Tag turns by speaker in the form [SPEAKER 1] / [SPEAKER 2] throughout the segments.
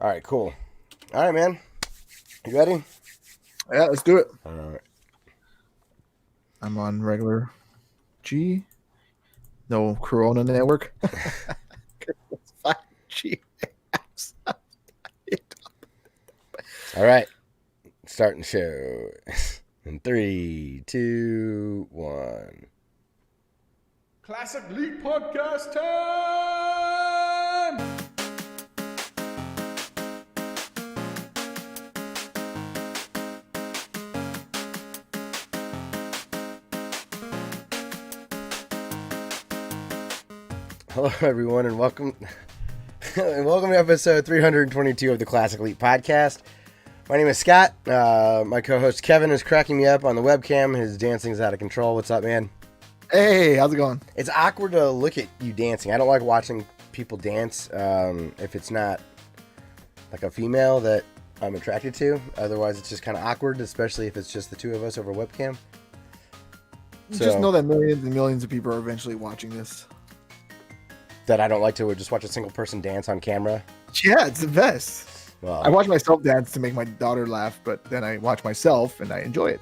[SPEAKER 1] All right, cool. All right, man. You ready?
[SPEAKER 2] Yeah, let's do it.
[SPEAKER 1] All right.
[SPEAKER 2] I'm on regular G. No Corona network. It's 5G.
[SPEAKER 1] All right. Starting the show. In 3, 2, 1.
[SPEAKER 3] Classic League Podcast time!
[SPEAKER 1] Hello, everyone, and welcome to episode 322 of the Classic League Podcast. My name is Scott. My co-host Kevin is cracking me up on the webcam. His dancing's out of control. What's up, man?
[SPEAKER 2] Hey, how's it going?
[SPEAKER 1] It's awkward to look at you dancing. I don't like watching people dance if it's not like a female that I'm attracted to. Otherwise, it's just kind of awkward, especially if it's just the two of us over webcam.
[SPEAKER 2] Just know that millions and millions of people are eventually watching this.
[SPEAKER 1] That I don't like to just watch a single person dance on camera.
[SPEAKER 2] Yeah, it's the best.
[SPEAKER 1] Well,
[SPEAKER 2] I watch myself dance to make my daughter laugh, but then I watch myself and I enjoy it.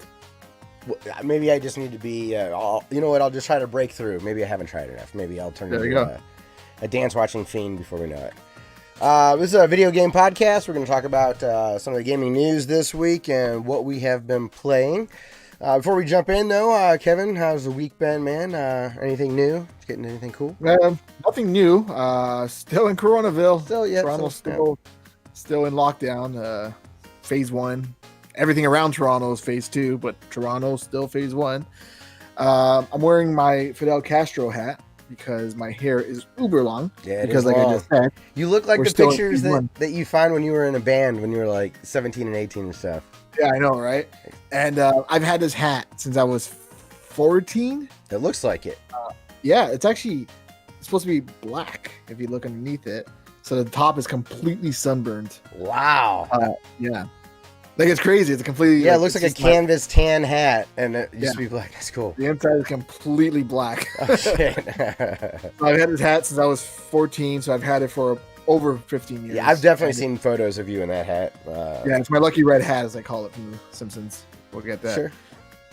[SPEAKER 1] maybe I just need to be, you know what, I'll just try to break through. Maybe I haven't tried enough. Maybe I'll turn into a dance-watching fiend before we know it. This is a video game podcast. We're going to talk about some of the gaming news this week and what we have been playing. Before we jump in, though, Kevin, how's the week been, man? Anything new? Getting anything cool?
[SPEAKER 2] Nothing new. Still in Coronaville. Toronto's still in lockdown. Phase 1. Everything around Toronto is phase 2, but Toronto's still phase 1. I'm wearing my Fidel Castro hat because my hair is uber long.
[SPEAKER 1] Yeah,
[SPEAKER 2] because like long. I just said,
[SPEAKER 1] you look like the pictures that you find when you were in a band when you were like 17 and 18 and stuff.
[SPEAKER 2] Yeah, I know, right? And I've had this hat since I was 14.
[SPEAKER 1] It looks like it.
[SPEAKER 2] Yeah, it's supposed to be black if you look underneath it. So the top is completely sunburned.
[SPEAKER 1] Wow.
[SPEAKER 2] Yeah. Like, it's crazy. It's completely...
[SPEAKER 1] Yeah, it looks like a canvas tan hat, and it used to be black. That's cool.
[SPEAKER 2] The inside is completely black.
[SPEAKER 1] Oh, shit.
[SPEAKER 2] So I've had this hat since I was 14, so I've had it for over 15 years.
[SPEAKER 1] Yeah, I've definitely seen photos of you in that hat.
[SPEAKER 2] Yeah, it's my lucky red hat, as I call it from The Simpsons. We'll get that.
[SPEAKER 1] Sure.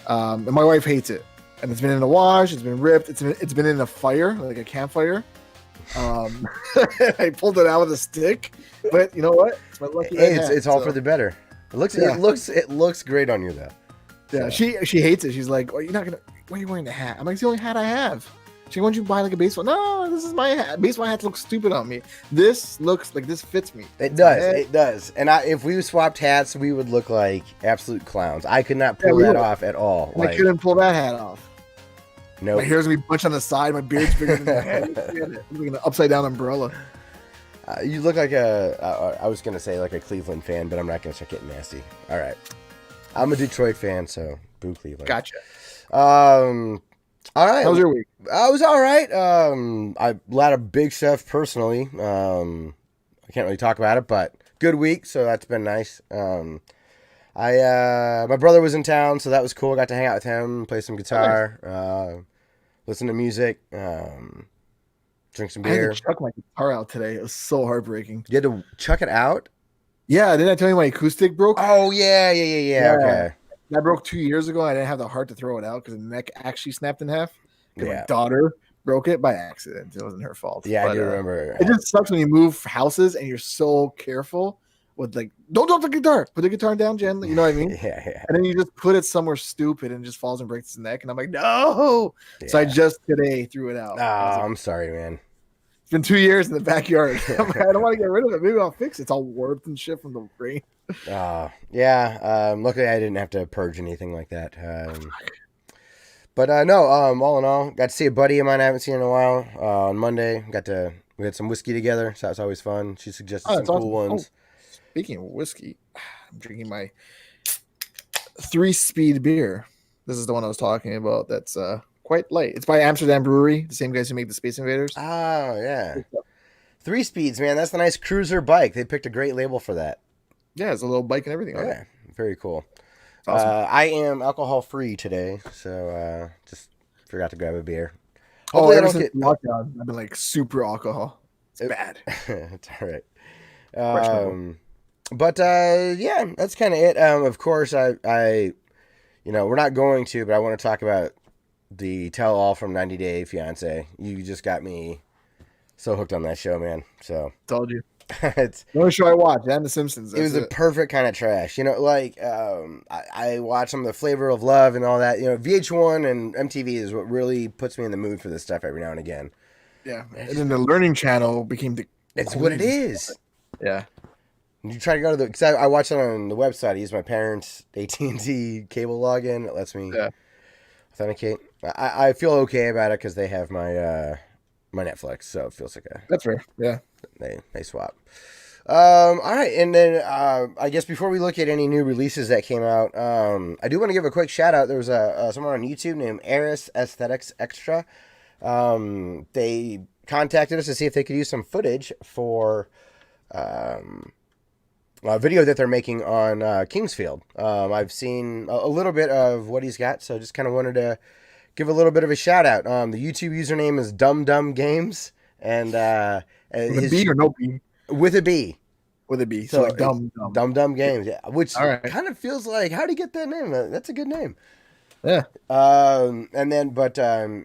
[SPEAKER 2] And my wife hates it. And it's been in the wash. It's been ripped. It's been in a fire, like a campfire. I pulled it out with a stick. But you know what? It's my lucky red hat.
[SPEAKER 1] It's all for the better. It looks great on you, though.
[SPEAKER 2] Yeah, so. She hates it. She's like, "Oh, you're not gonna. Why are you wearing the hat?" I'm like, "It's the only hat I have." She, why don't you buy like a baseball? No, this is my hat. Baseball hats look stupid on me. This looks like this fits me.
[SPEAKER 1] It does. It does. And if we swapped hats, we would look like absolute clowns. I could not pull that off at all.
[SPEAKER 2] I couldn't pull that hat off.
[SPEAKER 1] No.
[SPEAKER 2] My hair's gonna be bunch on the side. My beard's bigger than my head. I'm like an upside down umbrella.
[SPEAKER 1] You look like I was gonna say like a Cleveland fan, but I'm not gonna start getting nasty. All right. I'm a Detroit fan, so boo Cleveland.
[SPEAKER 2] Gotcha.
[SPEAKER 1] All right.
[SPEAKER 2] How was your week?
[SPEAKER 1] I was all right. I lot of big stuff personally. I can't really talk about it, but good week, so that's been nice. My brother was in town, so that was cool. I got to hang out with him, play some guitar, listen to music, drink some beer.
[SPEAKER 2] I had to chuck my guitar out today. It was so heartbreaking.
[SPEAKER 1] You had to chuck it out?
[SPEAKER 2] Yeah, didn't I tell you my acoustic broke?
[SPEAKER 1] Oh yeah. Okay.
[SPEAKER 2] That broke 2 years ago. I didn't have the heart to throw it out because the neck actually snapped in half.
[SPEAKER 1] Yeah.
[SPEAKER 2] My daughter broke it by accident. It wasn't her fault.
[SPEAKER 1] Yeah, I do remember.
[SPEAKER 2] It just sucks when you move houses and you're so careful with like, don't drop the guitar. Put the guitar down gently. You know what I mean?
[SPEAKER 1] Yeah.
[SPEAKER 2] And then you just put it somewhere stupid and it just falls and breaks his neck. And I'm like, no. Yeah. So I just today threw it out.
[SPEAKER 1] Oh, I'm sorry, man.
[SPEAKER 2] It's been 2 years in the backyard. I don't want to get rid of it. Maybe I'll fix it. It's all warped and shit from the rain.
[SPEAKER 1] Yeah. Luckily, I didn't have to purge anything like that. But no. All in all, got to see a buddy of mine I haven't seen in a while. On Monday, we had some whiskey together, so that was always fun. She suggested some cool ones.
[SPEAKER 2] Oh, speaking of whiskey, I'm drinking my 3-speed beer. This is the one I was talking about. That's quite light. It's by Amsterdam Brewery, the same guys who make the Space Invaders.
[SPEAKER 1] Oh yeah, 3 speeds, man. That's the nice cruiser bike. They picked a great label for that.
[SPEAKER 2] Yeah, it's a little bike and everything.
[SPEAKER 1] Yeah, very cool.
[SPEAKER 2] Awesome.
[SPEAKER 1] I am alcohol free today, so just forgot to grab a beer.
[SPEAKER 2] Hopefully ever since lockdown, I've been like super alcohol. It's bad.
[SPEAKER 1] It's all right. But yeah, that's kind of it. Of course, I we're not going to, but I want to talk about the tell all from 90 Day Fiance. You just got me so hooked on that show, man. So
[SPEAKER 2] told you.
[SPEAKER 1] it's
[SPEAKER 2] the only show I watched, and The Simpsons.
[SPEAKER 1] It was a perfect kind of trash. I watch some of the Flavor of Love and all that. VH1 and MTV is what really puts me in the mood for this stuff every now and again.
[SPEAKER 2] Yeah, and then the Learning Channel became the.
[SPEAKER 1] It's what it is.
[SPEAKER 2] Yeah.
[SPEAKER 1] You try to go to the because I watch it on the website. I use my parents' AT&T cable login. It lets me authenticate. I feel okay about it because they have my my Netflix, so it feels like
[SPEAKER 2] that's fair. Yeah,
[SPEAKER 1] they swap. All right, and then I guess before we look at any new releases that came out, I do want to give a quick shout out. There was someone on YouTube named Eris Aesthetics Extra. They contacted us to see if they could use some footage for a video that they're making on Kingsfield. I've seen a little bit of what he's got, so just kind of wanted to give a little bit of a shout out. The YouTube username is Dum Dum Games, and
[SPEAKER 2] with a B or no B?
[SPEAKER 1] With a B.
[SPEAKER 2] With a B. So like Dum
[SPEAKER 1] Dum Games, yeah. Which kind of feels like, how do you get that name? That's a good name.
[SPEAKER 2] Yeah.
[SPEAKER 1] And then, but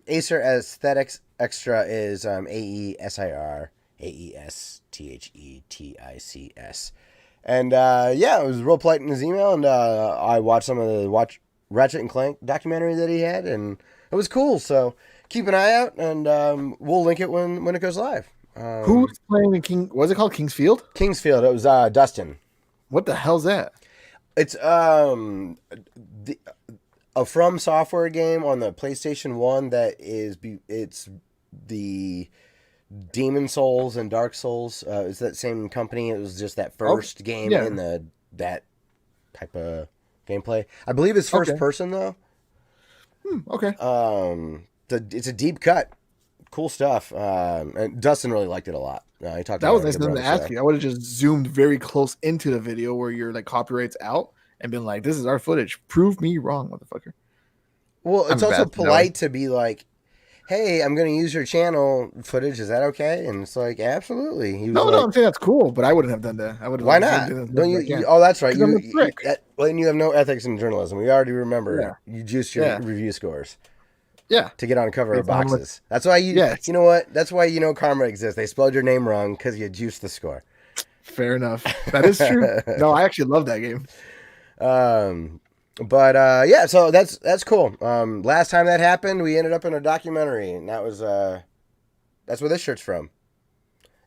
[SPEAKER 1] Acer Aesthetics Extra is AESIR AESTHETICS. And yeah, it was real polite in his email, and I watched some of the Ratchet and Clank documentary that he had, and it was cool. So keep an eye out, and we'll link it when it goes live.
[SPEAKER 2] Who's playing in was it called Kingsfield?
[SPEAKER 1] Kingsfield. It was Dustin.
[SPEAKER 2] What the hell's that?
[SPEAKER 1] It's a From Software game on the PlayStation 1 that it's the Demon Souls and Dark Souls. It's that same company. It was just that first game in that type of gameplay. I believe it's first person though.
[SPEAKER 2] Okay.
[SPEAKER 1] It's a deep cut. Cool stuff. And Dustin really liked it a lot. He talked.
[SPEAKER 2] That was nice of them to ask you. I would have just zoomed very close into the video where your like copyrights out and been like, "This is our footage. Prove me wrong, motherfucker."
[SPEAKER 1] Well, it's also polite to be like, "Hey, I'm going to use your channel footage. Is that okay?" And it's like, absolutely. He was
[SPEAKER 2] no, I'm saying that's cool, but I wouldn't have done that. I would.
[SPEAKER 1] Why not? Don't you? Oh, that's right. You have no ethics in journalism. We already remember. You juiced your review scores.
[SPEAKER 2] Yeah.
[SPEAKER 1] To get on cover of boxes. That's why you know what? That's why karma exists. They spelled your name wrong because you juiced the score.
[SPEAKER 2] Fair enough. That is true. No, I actually love that game.
[SPEAKER 1] But yeah, so that's cool. Last time that happened, we ended up in a documentary, and that was that's where this shirt's from.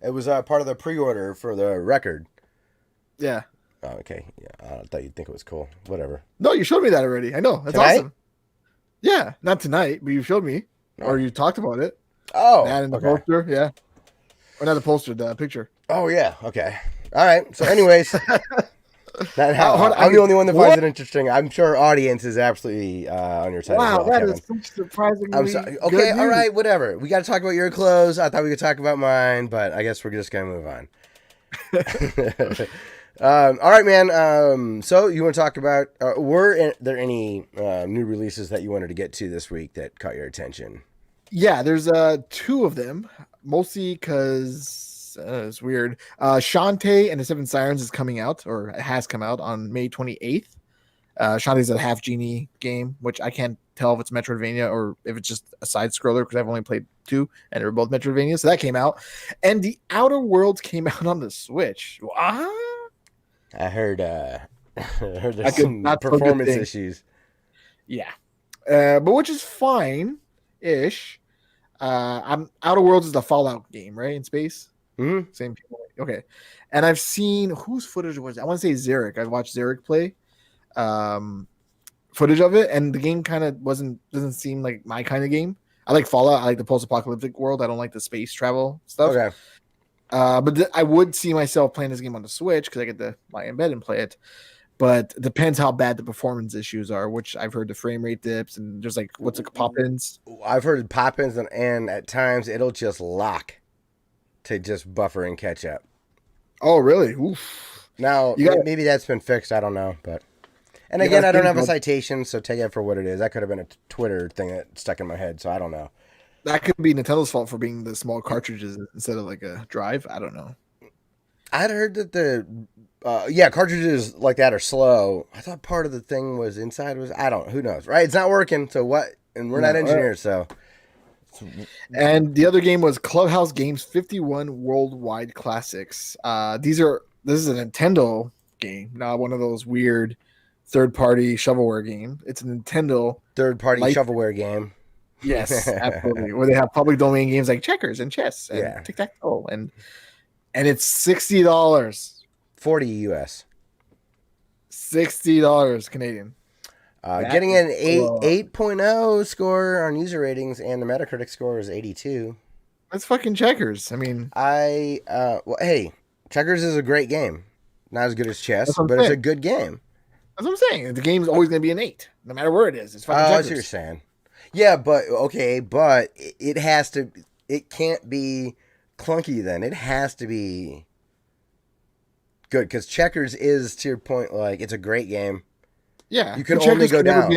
[SPEAKER 1] It was part of the pre-order for the record.
[SPEAKER 2] Yeah.
[SPEAKER 1] Oh, okay. Yeah, I thought you'd think it was cool. Whatever.
[SPEAKER 2] No, you showed me that already. I know. That's awesome. Yeah, not tonight, but you showed me, or you talked about it.
[SPEAKER 1] Oh,
[SPEAKER 2] that in the poster, yeah, or not the poster, the picture.
[SPEAKER 1] Oh yeah, okay, all right. So, anyways, I'm the only one that finds it interesting. I'm sure our audience is absolutely on your side.
[SPEAKER 2] Wow,
[SPEAKER 1] as well,
[SPEAKER 2] that
[SPEAKER 1] Kevin.
[SPEAKER 2] is such surprisingly.
[SPEAKER 1] I'm sorry. Okay, all right, whatever. We got to talk about your clothes. I thought we could talk about mine, but I guess we're just gonna move on. All right, man. So you want to talk about? Were there any new releases that you wanted to get to this week that caught your attention?
[SPEAKER 2] Yeah, there's two of them, mostly because it's weird. Shantae and the Seven Sirens is coming out, or it has come out on May 28th. Shantae's a half genie game, which I can't tell if it's Metroidvania or if it's just a side scroller because I've only played two and they're both Metroidvania. So that came out, and The Outer Worlds came out on the Switch.
[SPEAKER 1] I heard there's some performance issues.
[SPEAKER 2] Yeah, but which is fine-ish. Outer Worlds is the Fallout game, right? In space.
[SPEAKER 1] Mm-hmm.
[SPEAKER 2] Same people. Okay, and I've seen whose footage was it? I want to say Zarek. I watched Zarek play footage of it, and the game kind of doesn't seem like my kind of game. I like Fallout. I like the post-apocalyptic world. I don't like the space travel stuff.
[SPEAKER 1] Okay.
[SPEAKER 2] But I would see myself playing this game on the Switch because I get to lie in bed and play it. But it depends how bad the performance issues are, which I've heard the frame rate dips and there's like pop-ins.
[SPEAKER 1] I've heard pop-ins and at times it'll just lock to just buffer and catch up.
[SPEAKER 2] Oh, really? Oof.
[SPEAKER 1] Now maybe that's been fixed. I don't know, but again, I don't have a citation, so take it for what it is. That could have been a Twitter thing that stuck in my head, so I don't know. That
[SPEAKER 2] could be Nintendo's fault for being the small cartridges instead of like a drive. I don't know.
[SPEAKER 1] I'd heard that the cartridges like that are slow. I thought part of the thing was inside was who knows, right? It's not working. So what? And we're not engineers, so.
[SPEAKER 2] And the other game was Clubhouse Games 51 Worldwide Classics. This is a Nintendo game, not one of those weird third-party shovelware game. It's a Nintendo
[SPEAKER 1] third-party shovelware game.
[SPEAKER 2] Yes, absolutely. Where they have public domain games like checkers and chess and tic-tac-toe, and it's $60.
[SPEAKER 1] 40 US.
[SPEAKER 2] $60 Canadian.
[SPEAKER 1] Getting an 8.0 score on user ratings, and the Metacritic score is 82.
[SPEAKER 2] That's fucking checkers. I mean,
[SPEAKER 1] hey, checkers is a great game. Not as good as chess, but it's a good game.
[SPEAKER 2] That's what I'm saying. The game's always going to be an 8, no matter where it is. It's fucking checkers.
[SPEAKER 1] That's what you're saying. Yeah, but it has to. It can't be clunky. Then it has to be good, because checkers is, to your point, like, it's a great game.
[SPEAKER 2] Yeah,
[SPEAKER 1] you can only go down.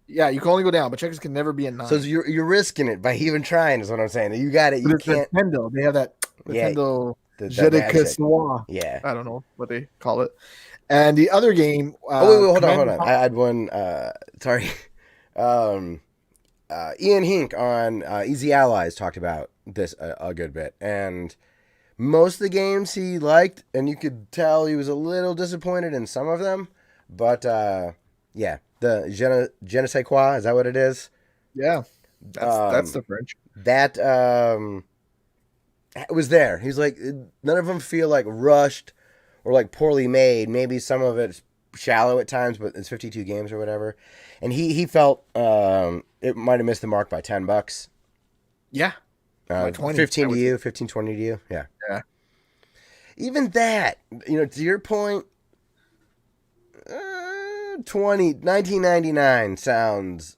[SPEAKER 2] Yeah, you can only go down, but checkers can never be a 9.
[SPEAKER 1] So you're risking it by even trying. Is what I'm saying. You got it. You can't.
[SPEAKER 2] Nintendo. They have that Nintendo Je ne sais quoi.
[SPEAKER 1] Yeah,
[SPEAKER 2] I don't know what they call it. And the other game.
[SPEAKER 1] Hold on. I had one. Sorry. Ian Hink on Easy Allies talked about this a good bit, and most of the games he liked, and you could tell he was a little disappointed in some of them. But the je ne sais quoi, is that what it is?
[SPEAKER 2] Yeah, that's the French.
[SPEAKER 1] That was there. He's like, none of them feel like rushed or like poorly made. Maybe some of it's shallow at times, but it's 52 games or whatever. And he felt it might have missed the mark by $10.
[SPEAKER 2] Yeah.
[SPEAKER 1] 20, 15 to you, 15, 20 to you. Yeah.
[SPEAKER 2] Yeah.
[SPEAKER 1] Even that, to your point, 1999 sounds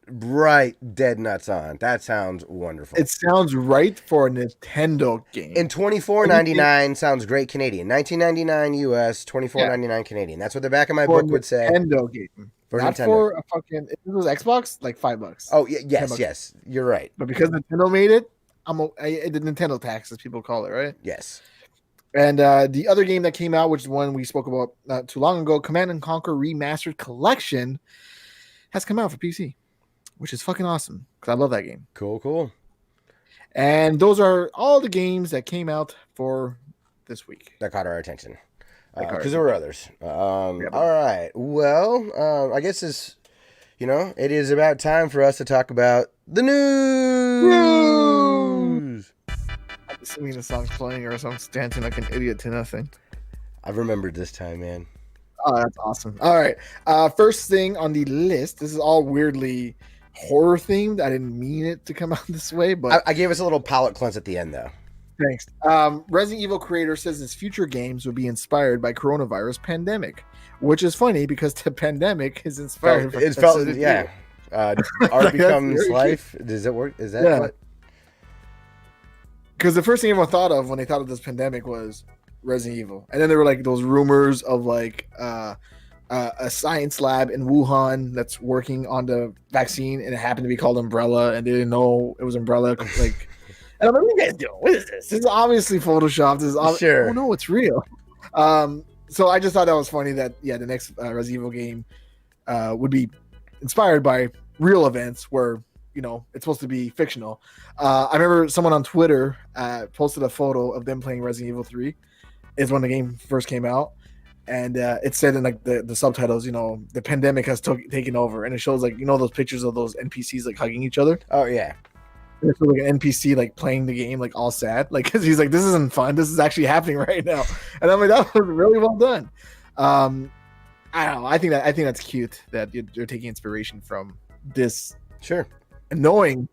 [SPEAKER 1] right dead nuts on. That sounds wonderful.
[SPEAKER 2] It sounds right for a Nintendo game.
[SPEAKER 1] And $24.99 sounds great Canadian. $19.99 US, $24.99 Canadian. That's what the back of my book would say.
[SPEAKER 2] Nintendo game. Not Nintendo. For a fucking, if it was Xbox, like $5.
[SPEAKER 1] Oh, yes, you're right.
[SPEAKER 2] But because Nintendo made it, the Nintendo tax, as people call it, right?
[SPEAKER 1] Yes.
[SPEAKER 2] And the other game that came out, which is one we spoke about not too long ago, Command & Conquer Remastered Collection, has come out for PC, which is fucking awesome, because I love that game.
[SPEAKER 1] Cool.
[SPEAKER 2] And those are all the games that came out for this week.
[SPEAKER 1] That caught our attention. Because there were others. All right. Well, I guess it is about time for us to talk about the news.
[SPEAKER 2] I'm assuming the song's playing or I'm dancing like an idiot to nothing.
[SPEAKER 1] I've remembered this time, man.
[SPEAKER 2] Oh, that's awesome. All right. First thing on the list. This is all weirdly horror themed. I didn't mean it to come out this way, but
[SPEAKER 1] I gave us a little palate cleanse at the end, though.
[SPEAKER 2] Thanks. Resident Evil creator says his future games would be inspired by coronavirus pandemic, which is funny because the pandemic is inspired.
[SPEAKER 1] Art becomes life. Does it work? Is that what?
[SPEAKER 2] Because the first thing everyone thought of when they thought of this pandemic was Resident Evil, and then there were like those rumors of like a science lab in Wuhan that's working on the vaccine, and it happened to be called Umbrella, and they didn't know it was Umbrella. Like, and I'm like, what are you guys doing? What is this? This is obviously photoshopped. This is
[SPEAKER 1] sure.
[SPEAKER 2] Oh no, it's real. So I just thought that was funny that the next Resident Evil game would be inspired by real events where it's supposed to be fictional. I remember someone on Twitter posted a photo of them playing Resident Evil 3. Is when the game first came out, and it said in like the subtitles, the pandemic has taken over, and it shows like those pictures of those NPCs like hugging each other.
[SPEAKER 1] Oh yeah.
[SPEAKER 2] And it's like an NPC like playing the game like all sad, like because he's like, this isn't fun, this is actually happening right now, and I'm like, that was really well done. I don't know. I think that's cute that you're taking inspiration from this annoying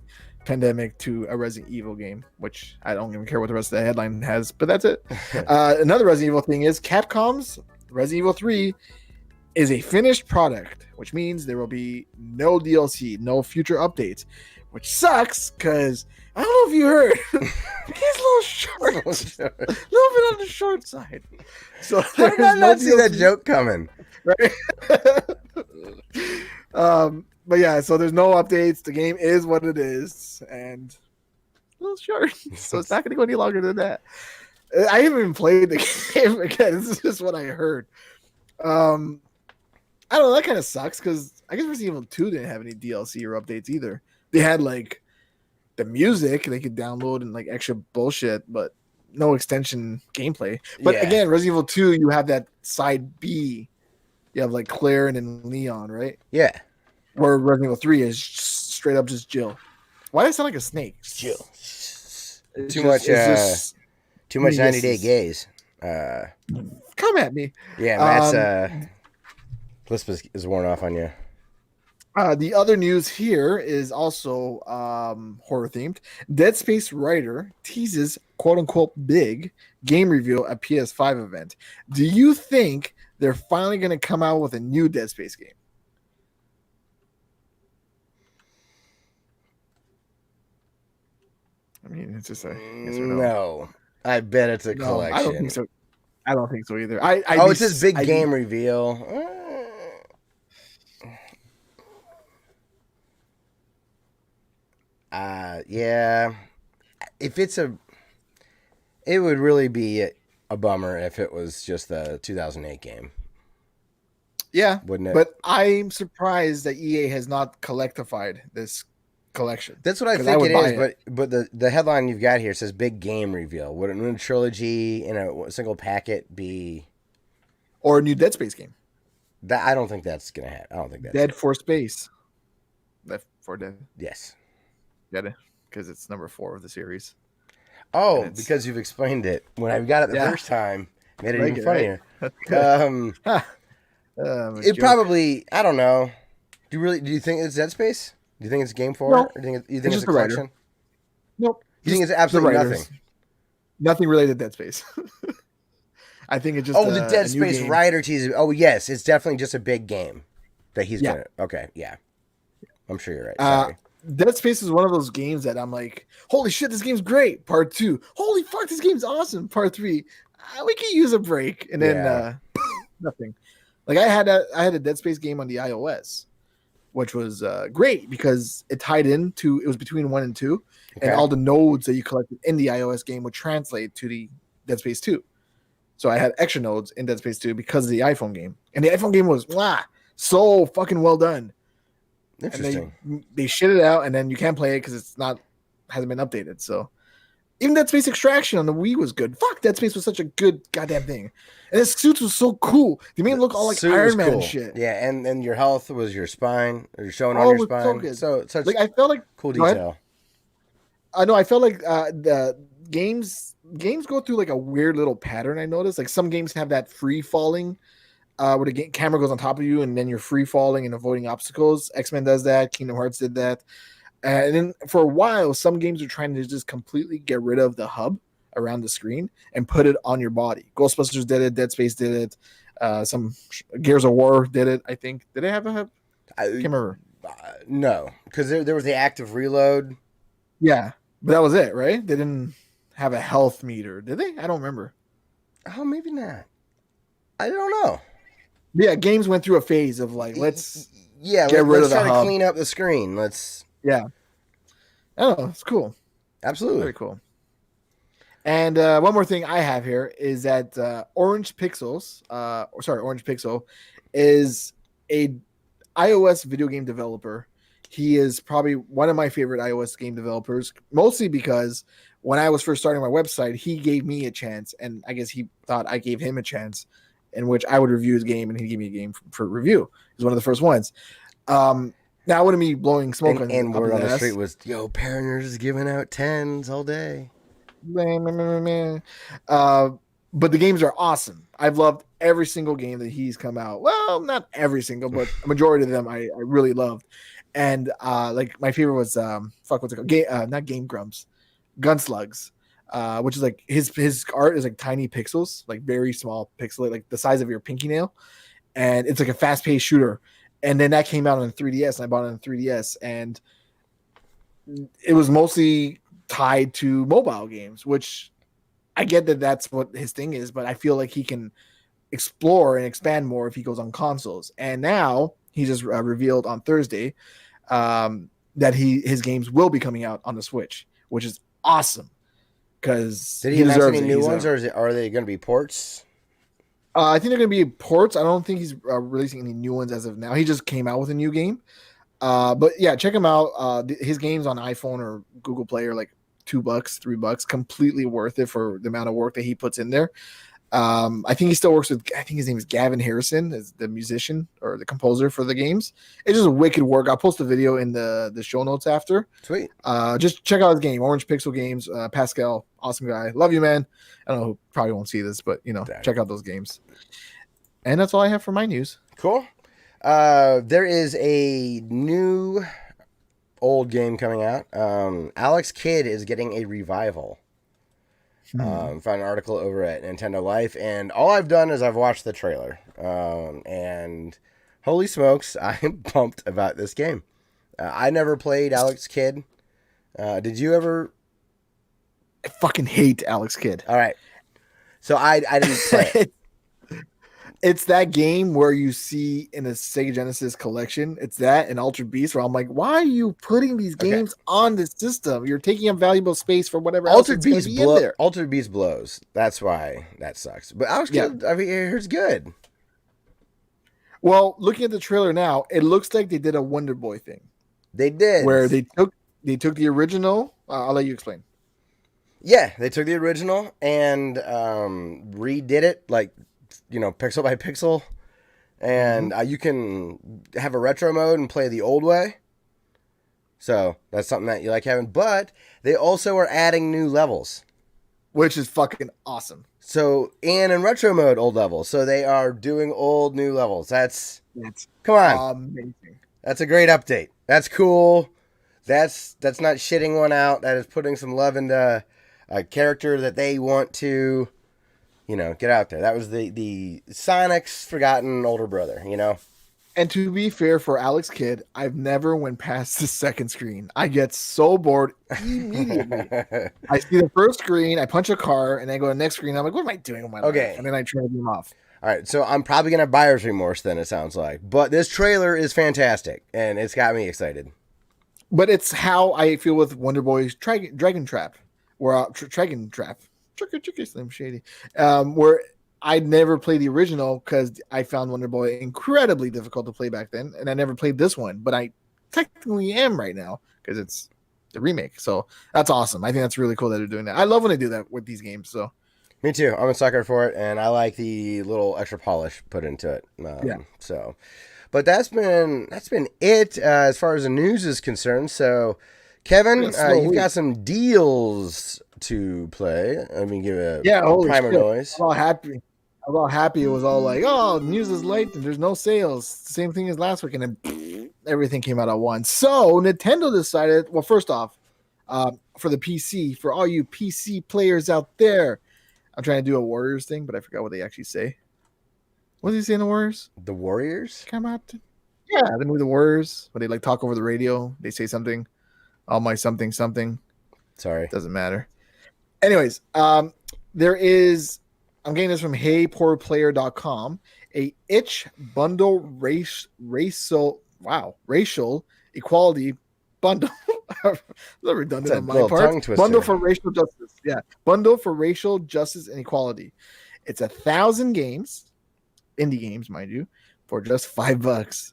[SPEAKER 2] pandemic to a Resident Evil game, which I don't even care what the rest of the headline has, but that's it. Another Resident Evil thing is Capcom's Resident Evil 3 is a finished product, which means there will be no DLC, no future updates, which sucks because I don't know if you heard, the game's a little short, a little bit on the short side. So
[SPEAKER 1] how did I not see that joke coming?
[SPEAKER 2] Right? But yeah, so there's no updates. The game is what it is, and a little short, so it's not going to go any longer than that. I haven't even played the game again. This is just what I heard. I don't know. That kind of sucks because I guess Resident Evil 2 didn't have any DLC or updates either. They had like the music they could download and like extra bullshit, but no extension gameplay. But again, Resident Evil 2, you have that side B. You have like Claire and then Leon, right?
[SPEAKER 1] Yeah.
[SPEAKER 2] Where Resident Evil 3 is straight up just Jill. Why does it sound like a snake?
[SPEAKER 1] Jill. Too much 90-day gaze.
[SPEAKER 2] Come at me.
[SPEAKER 1] Yeah, Matt's lisp is worn off on you.
[SPEAKER 2] The other news here is also horror themed. Dead Space writer teases quote unquote big game reveal at PS5 event. Do you think they're finally going to come out with a new Dead Space game? I mean, it's just a yes or no.
[SPEAKER 1] No. I bet it's a collection.
[SPEAKER 2] I don't think so. I don't think so either.
[SPEAKER 1] It's this big game reveal. Yeah. If it's it would really be a bummer if it was just the 2008 game.
[SPEAKER 2] Yeah,
[SPEAKER 1] wouldn't it?
[SPEAKER 2] But I'm surprised that EA has not collectivied this collection.
[SPEAKER 1] That's what I think it is. But the headline you've got here says big game reveal. Wouldn't a trilogy in a single packet be,
[SPEAKER 2] or a new Dead Space game?
[SPEAKER 1] That I don't think that's gonna happen. I don't think that's
[SPEAKER 2] Dead for Space. Left 4 Dead.
[SPEAKER 1] Yes.
[SPEAKER 2] Get it? Because it's number 4 of the series.
[SPEAKER 1] Oh, because you've explained it. When I got it the first time, made it even funnier.
[SPEAKER 2] Right?
[SPEAKER 1] It probably, I don't know. Do you think it's Dead Space? Do you think it's Game 4?
[SPEAKER 2] No.
[SPEAKER 1] Or do you think it's a collection?
[SPEAKER 2] Nope.
[SPEAKER 1] You think it's absolutely nothing?
[SPEAKER 2] Nothing related to Dead Space. I think it's just
[SPEAKER 1] the Dead Space writer teaser. Oh, yes. It's definitely just a big game that he's going to. Okay, yeah. I'm sure you're right. Sorry.
[SPEAKER 2] Dead Space is one of those games that I'm like, holy shit, this game's great. Part 2. Holy fuck, this game's awesome. Part 3. We could use a break. And then nothing. Like I had a Dead Space game on the iOS, which was great because it tied into, it was between 1 and 2, and all the nodes that you collected in the iOS game would translate to the Dead Space 2. So I had extra nodes in Dead Space 2 because of the iPhone game. And the iPhone game was so fucking well done.
[SPEAKER 1] Interesting.
[SPEAKER 2] And they shit it out, and then you can't play it because hasn't been updated. So even Dead Space Extraction on the Wii was good. Fuck, Dead Space was such a good goddamn thing. And his suits was so cool. They made him look all like Iron Man and shit.
[SPEAKER 1] Yeah, and your health was your spine. Or showing on your spine. So good. So such
[SPEAKER 2] like I felt like
[SPEAKER 1] cool detail.
[SPEAKER 2] I know. I felt like the games go through like a weird little pattern. I noticed like some games have that free falling, where the camera goes on top of you and then you're free falling and avoiding obstacles. X-Men does that. Kingdom Hearts did that. And then for a while, some games are trying to just completely get rid of the hub around the screen and put it on your body. Ghostbusters did it. Dead Space did it. Some Gears of War did it, I think. Did they have a hub? I can't remember.
[SPEAKER 1] No, because there was the active reload.
[SPEAKER 2] Yeah, but that was it, right? They didn't have a health meter, did they? I don't remember.
[SPEAKER 1] Oh, maybe not. I don't know.
[SPEAKER 2] Yeah, games went through a phase of like, let's
[SPEAKER 1] get rid of the hub. Let's try to clean up the screen.
[SPEAKER 2] Yeah. Oh, it's cool.
[SPEAKER 1] Absolutely.
[SPEAKER 2] Very cool. And one more thing I have here is that Orange Pixel is a iOS video game developer. He is probably one of my favorite iOS game developers, mostly because when I was first starting my website, he gave me a chance, and I guess he thought I gave him a chance in which I would review his game, and he'd give me a game for review. He was one of the first ones. Now I wouldn't be blowing smoke
[SPEAKER 1] and word on the street was, yo, Parenters is giving out 10s all day.
[SPEAKER 2] But the games are awesome. I've loved every single game that he's come out. Well, not every single, but a majority of them I really loved. And like my favorite was what's it called? Not Game Grumps, Gunslugs, which is like his art is like tiny pixels, like very small pixel, like the size of your pinky nail, and it's like a fast-paced shooter. And then that came out on 3DS, and I bought it on 3DS, and it was mostly tied to mobile games, which I get that that's what his thing is, but I feel like he can explore and expand more if he goes on consoles. And now he just revealed on Thursday that his games will be coming out on the Switch, which is awesome because
[SPEAKER 1] did he announce any new ones, or are they going to be ports?
[SPEAKER 2] I think they're going to be ports. I don't think he's releasing any new ones as of now. He just came out with a new game. But yeah, check him out. His games on iPhone or Google Play are like $2, $3, completely worth it for the amount of work that he puts in there. I think he still works with, I think his name is Gavin Harrison, as the musician or the composer for the games. It's just wicked work. I'll post a video in the show notes after.
[SPEAKER 1] Sweet.
[SPEAKER 2] Just check out his game, Orange Pixel Games. Pascal, awesome guy. Love you, man. I don't know, probably won't see this, but check out those games. And that's all I have for my news.
[SPEAKER 1] Cool. There is a new old game coming out. Alex Kidd is getting a revival. Found an article over at Nintendo Life, and all I've done is I've watched the trailer. And holy smokes, I'm pumped about this game. I never played Alex Kidd. Did you ever?
[SPEAKER 2] I fucking hate Alex Kidd.
[SPEAKER 1] All right. So I didn't play it.
[SPEAKER 2] It's that game where you see in a Sega Genesis collection, it's that and Altered Beast, where I'm like, why are you putting these games on the system? You're taking up valuable space for whatever
[SPEAKER 1] Altered Beast in there. Altered Beast blows. That's why that sucks. But Alex Kidd, I mean, it's good.
[SPEAKER 2] Well, looking at the trailer now, it looks like they did a Wonder Boy thing.
[SPEAKER 1] They did.
[SPEAKER 2] Where they took the original. I'll let you explain.
[SPEAKER 1] Yeah, they took the original and redid it like, pixel by pixel, and you can have a retro mode and play the old way. So that's something that you like having. But they also are adding new levels,
[SPEAKER 2] which is fucking awesome.
[SPEAKER 1] So and in retro mode, old levels. So they are doing old new levels. That's come on,
[SPEAKER 2] amazing.
[SPEAKER 1] That's a great update. That's cool. That's not shitting one out. That is putting some love into a character that they want to. Get out there. That was the Sonic's forgotten older brother,
[SPEAKER 2] And to be fair for Alex Kidd, I've never went past the second screen. I get so bored immediately. I see the first screen, I punch a car, and then I go to the next screen. I'm like, what am I doing with my life? And then I turn them off.
[SPEAKER 1] All right, so I'm probably going to have buyer's remorse then, it sounds like. But this trailer is fantastic, and it's got me excited.
[SPEAKER 2] But it's how I feel with Wonder Boy's Dragon Trap. Or Dragon Trap. Tricky, Slim Shady. Where I never played the original because I found Wonder Boy incredibly difficult to play back then, and I never played this one, but I technically am right now because it's the remake. So that's awesome. I think that's really cool that they're doing that. I love when they do that with these games. So
[SPEAKER 1] me too. I'm a sucker for it, and I like the little extra polish put into it. So, but that's been it as far as the news is concerned. So, Kevin, you've got some deals to play. Let me give a primer noise.
[SPEAKER 2] I'm all happy. It was all like, news is late and there's no sales. Same thing as last week, and then everything came out at once. So Nintendo decided. Well, first off, for the PC, for all you PC players out there, I'm trying to do a Warriors thing, but I forgot what they actually say. What does he say in the Warriors?
[SPEAKER 1] The Warriors
[SPEAKER 2] come out. Yeah, the movie The Warriors. When they talk over the radio, they say something. All my something.
[SPEAKER 1] Sorry,
[SPEAKER 2] doesn't matter. Anyways, there is, I'm getting this from HeyPoorPlayer.com, a itch bundle racial equality bundle. Redundant on my part. Bundle for racial justice. Yeah, bundle for racial justice and equality. It's 1,000 games, indie games, mind you, for just $5.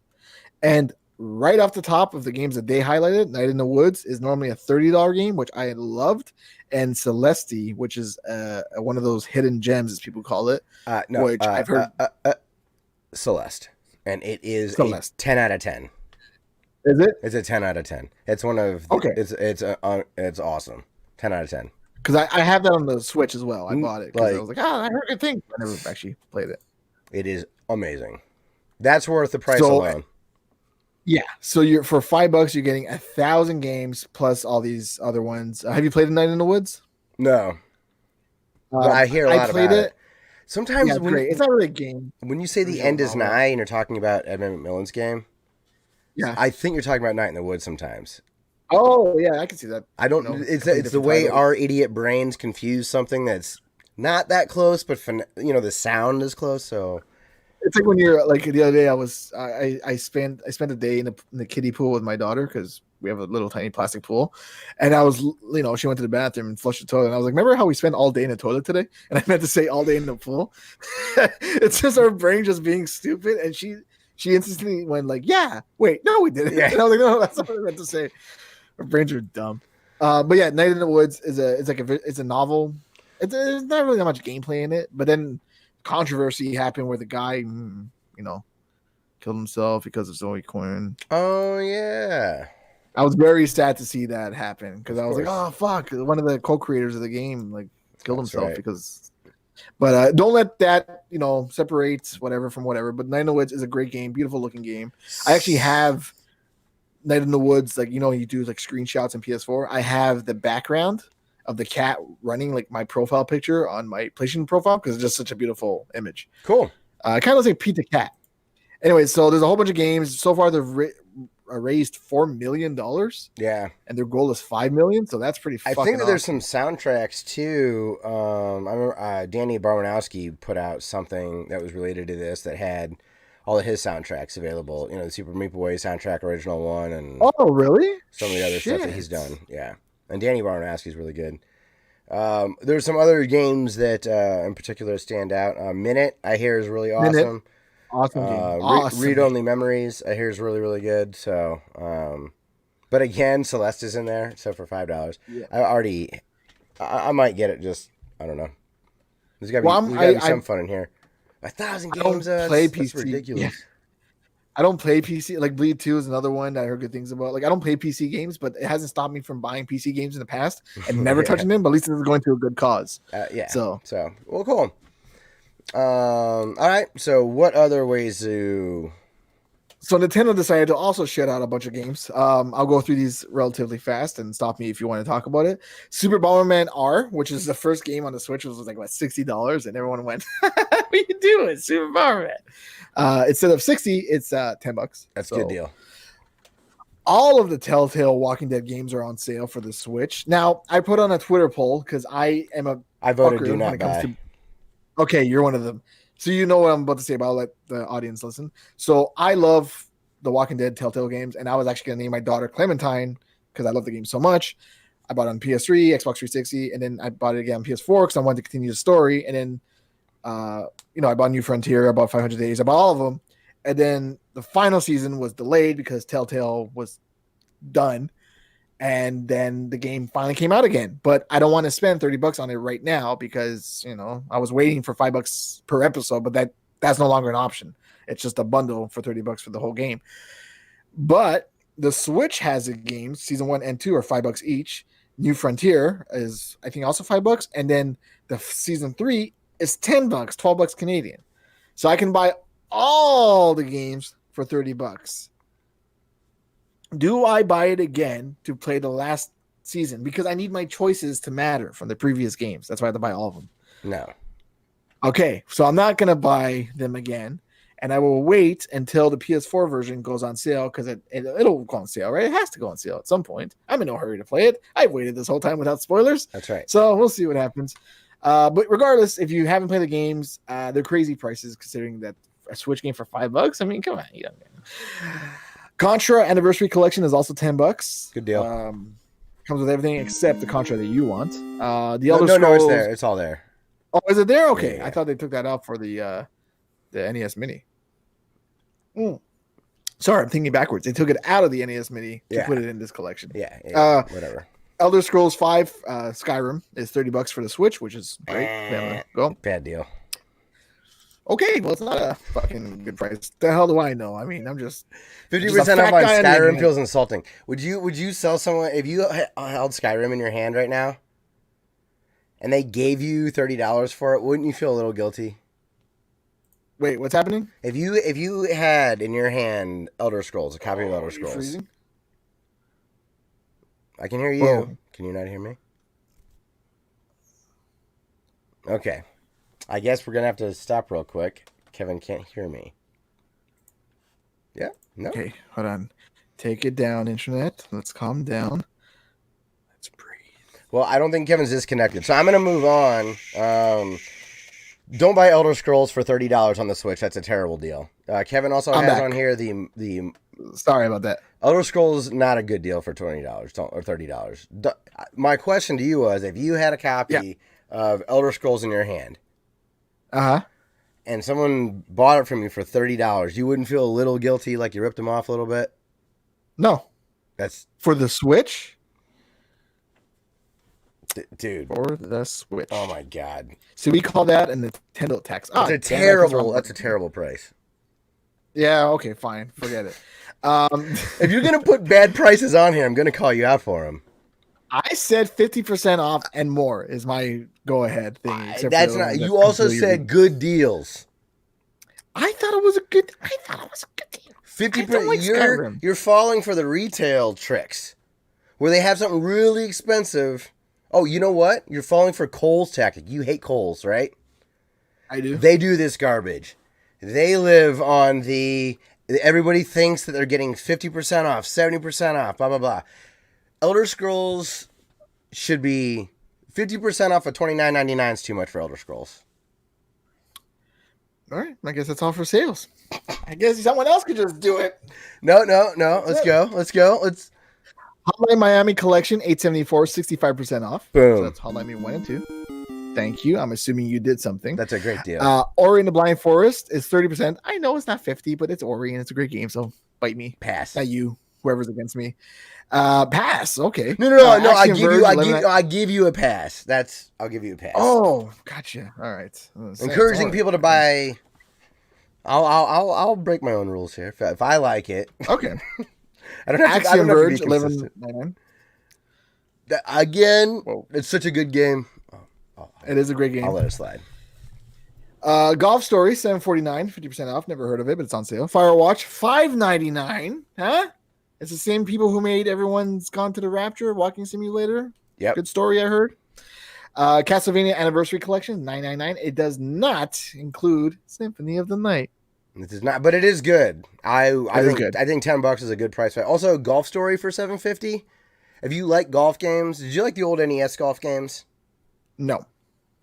[SPEAKER 2] And right off the top of the games that they highlighted, Night in the Woods is normally a $30 game, which I loved, and Celeste, which is one of those hidden gems, as people call it. Which I've heard.
[SPEAKER 1] Celeste, and it is a 10 out of 10.
[SPEAKER 2] Is it?
[SPEAKER 1] It's a 10 out of 10. It's one of it's awesome. 10 out of 10.
[SPEAKER 2] Because I have that on the Switch as well. I bought it because I was like, I heard good things. I never actually played it.
[SPEAKER 1] It is amazing. That's worth the price alone.
[SPEAKER 2] Yeah, so you're for $5, you're getting 1,000 games plus all these other ones. Have you played Night in the Woods?
[SPEAKER 1] No, but I hear a lot about it. Sometimes
[SPEAKER 2] it's not really a game.
[SPEAKER 1] When you say the end is nigh and you're talking about Edmund McMillan's game, I think you're talking about Night in the Woods sometimes.
[SPEAKER 2] Oh yeah, I can see that.
[SPEAKER 1] I don't. It's the way our idiot brains confuse something that's not that close, but the sound is close. So
[SPEAKER 2] It's like when you're like the other day. I spent a day in the kiddie pool with my daughter because we have a little tiny plastic pool, and I was she went to the bathroom and flushed the toilet, and I was like, remember how we spent all day in the toilet today? And I meant to say all day in the pool. It's just our brain just being stupid, and she instantly went like, yeah, wait, no, we didn't. Yeah. And I was like, no, that's not what I meant to say. Our brains are dumb. But yeah, Night in the Woods is a novel. There's not really that much gameplay in it, but then controversy happened where the guy, killed himself because of Zoe Quinn.
[SPEAKER 1] Oh yeah,
[SPEAKER 2] I was very sad to see that happen because I was like, oh fuck, one of the co-creators of the game killed himself because. But don't let that separate whatever from whatever. But Night in the Woods is a great game, beautiful looking game. I actually have Night in the Woods, you do screenshots in PS4. I have the background of the cat running my profile picture on my PlayStation profile because it's just such a beautiful image.
[SPEAKER 1] Cool.
[SPEAKER 2] It kind of looks like Pete the Cat. Anyway, so there's a whole bunch of games. So far, they've raised $4 million.
[SPEAKER 1] Yeah.
[SPEAKER 2] And their goal is $5 million. So that's pretty fucking
[SPEAKER 1] I think that there's
[SPEAKER 2] awesome.
[SPEAKER 1] some soundtracks too. I remember Danny Barmanowski put out something that was related to this that had all of his soundtracks available. The Super Meat Boy soundtrack, original one, and
[SPEAKER 2] oh really?
[SPEAKER 1] Some of the other stuff that he's done. Yeah, and Danny Barmanowski is really good. There's some other games that in particular stand out. Minute, I hear, is really awesome.
[SPEAKER 2] Minute. Awesome game. Awesome.
[SPEAKER 1] Read Only Memories, I hear, is really, really good. So, but again, Celeste is in there, so for $5. Yeah. I might get it. Just I don't know. There's gotta be some fun in here. 1,000 games.
[SPEAKER 2] Play PC.
[SPEAKER 1] That's ridiculous. Yeah.
[SPEAKER 2] I don't play PC. Bleed 2 is another one that I heard good things about. I don't play PC games, but it hasn't stopped me from buying PC games in the past and never touching them. But at least this is going to a good cause.
[SPEAKER 1] Yeah. So well, cool. All right. So what other ways to?
[SPEAKER 2] So Nintendo decided to also shut out a bunch of games. I'll go through these relatively fast and stop me if you want to talk about it. Super Bomberman R, which is the first game on the Switch, was $60, and everyone went, "What are you doing, Super Bomberman?" Instead of $60, it's $10.
[SPEAKER 1] That's a good deal.
[SPEAKER 2] All of the Telltale Walking Dead games are on sale for the Switch. Now, I put on a Twitter poll because I
[SPEAKER 1] voted do not buy.
[SPEAKER 2] Okay, you're one of them. So you know what I'm about to say, but I'll let the audience listen. So I love the Walking Dead Telltale games, and I was actually going to name my daughter Clementine because I love the game so much. I bought it on PS3, Xbox 360, and then I bought it again on PS4 because I wanted to continue the story. And then, I bought New Frontier, I bought 500 Days, I bought all of them. And then the final season was delayed because Telltale was done. And then the game finally came out again. But I don't want to spend $30 on it right now because, I was waiting for $5 per episode, but that's no longer an option. It's just a bundle for $30 for the whole game. But the Switch has a game, season 1 and 2 are $5 each. New Frontier is, I think, also $5. And then the season 3 is $10, $12 Canadian. So I can buy all the games for $30. Do I buy it again to play the last season? Because I need my choices to matter from the previous games. That's why I have to buy all of them.
[SPEAKER 1] No.
[SPEAKER 2] Okay, so I'm not going to buy them again. And I will wait until the PS4 version goes on sale because it'll go on sale, right? It has to go on sale at some point. I'm in no hurry to play it. I've waited this whole time without spoilers.
[SPEAKER 1] That's right.
[SPEAKER 2] So we'll see what happens. But regardless, if you haven't played the games, they're crazy prices considering that a Switch game for $5. I mean, come on. Contra Anniversary Collection is also $10.
[SPEAKER 1] Good deal.
[SPEAKER 2] Comes with everything except the Contra that you want.
[SPEAKER 1] No, it's there. It's all there.
[SPEAKER 2] Oh, is it there? Okay.
[SPEAKER 1] Yeah.
[SPEAKER 2] I thought they took that out for the NES Mini. Sorry, I'm thinking backwards. They took it out of the NES Mini to put it in this collection.
[SPEAKER 1] Yeah. Whatever.
[SPEAKER 2] Elder Scrolls 5 Skyrim is $30 for the Switch, which is great. Go.
[SPEAKER 1] Bad deal.
[SPEAKER 2] Okay, well, it's not a fucking good price. The hell do I know? I mean, I'm just
[SPEAKER 1] 50% off on Skyrim feels insulting. Would you sell someone if you held Skyrim in your hand right now, and they gave you $30 for it? Wouldn't you feel a little guilty?
[SPEAKER 2] Wait, what's happening?
[SPEAKER 1] If you had in your hand Elder Scrolls, a copy of Elder Scrolls.
[SPEAKER 2] Freezing?
[SPEAKER 1] I can hear you. Whoa. Can you not hear me? Okay. I guess we're going to have to stop real quick. Kevin can't hear me. Yeah? No?
[SPEAKER 2] Okay, hold on. Take it down, internet. Let's calm down. Let's breathe.
[SPEAKER 1] Well, I don't think Kevin's disconnected, so I'm going to move on. Don't buy Elder Scrolls for $30 on the Switch. That's a terrible deal. Kevin also has on here the.
[SPEAKER 2] Sorry about that.
[SPEAKER 1] Elder Scrolls not a good deal for $20 or $30. My question to you was, if you had a copy of Elder Scrolls in your hand, and someone bought it from you for $30, you wouldn't feel a little guilty, like you ripped them off a little bit?
[SPEAKER 2] No,
[SPEAKER 1] that's
[SPEAKER 2] for the Switch.
[SPEAKER 1] Dude,
[SPEAKER 2] for the Switch.
[SPEAKER 1] Oh my God!
[SPEAKER 2] So we call that a Nintendo tax.
[SPEAKER 1] That's a terrible price.
[SPEAKER 2] Yeah. Okay. Fine. Forget it.
[SPEAKER 1] If you're gonna put bad prices on here, I'm gonna call you out for them.
[SPEAKER 2] I said 50% off and more is my go ahead thing.
[SPEAKER 1] That's not. You also said good deals.
[SPEAKER 2] I thought it was a good deal.
[SPEAKER 1] 50%. You're falling for the retail tricks, where they have something really expensive. Oh, you know what? You're falling for Kohl's tactic. You hate Kohl's, right?
[SPEAKER 2] I do.
[SPEAKER 1] They do this garbage. They live on everybody thinks that they're getting 50% off, 70% off, blah, blah, blah. Elder Scrolls should be 50% off of $29.99 is too much for Elder Scrolls.
[SPEAKER 2] All right. I guess that's all for sales. I guess someone else could just do it.
[SPEAKER 1] No. Let's go.
[SPEAKER 2] Hotline Miami Collection, $874, 65% off.
[SPEAKER 1] Boom.
[SPEAKER 2] So that's Hotline Miami 1 and 2. Thank you. I'm assuming you did something.
[SPEAKER 1] That's a great deal.
[SPEAKER 2] Ori and the Blind Forest is 30%. I know it's not 50, but it's Ori and it's a great game, so bite me.
[SPEAKER 1] Pass.
[SPEAKER 2] Not you, whoever's against me. Pass. Okay.
[SPEAKER 1] No. I give you a pass. I'll give you a pass.
[SPEAKER 2] Oh, gotcha. All right.
[SPEAKER 1] Encouraging people to buy. I'll break my own rules here if I like it.
[SPEAKER 2] Okay.
[SPEAKER 1] I don't have
[SPEAKER 2] Axiom Verge, $11.99.
[SPEAKER 1] Again, it's such a good game.
[SPEAKER 2] It is a great game.
[SPEAKER 1] I'll let it slide.
[SPEAKER 2] Golf Story, $7.49, 50% off. Never heard of it, but it's on sale. Firewatch, $5.99. Huh? It's the same people who made Everyone's Gone to the Rapture, Walking Simulator.
[SPEAKER 1] Yep.
[SPEAKER 2] Good story, I heard. Castlevania Anniversary Collection, $9.99. It does not include Symphony of the Night.
[SPEAKER 1] It does not, but it is good. I think $10 is a good price. Also, Golf Story for $7.50. If you like golf games, did you like the old NES golf games?
[SPEAKER 2] No.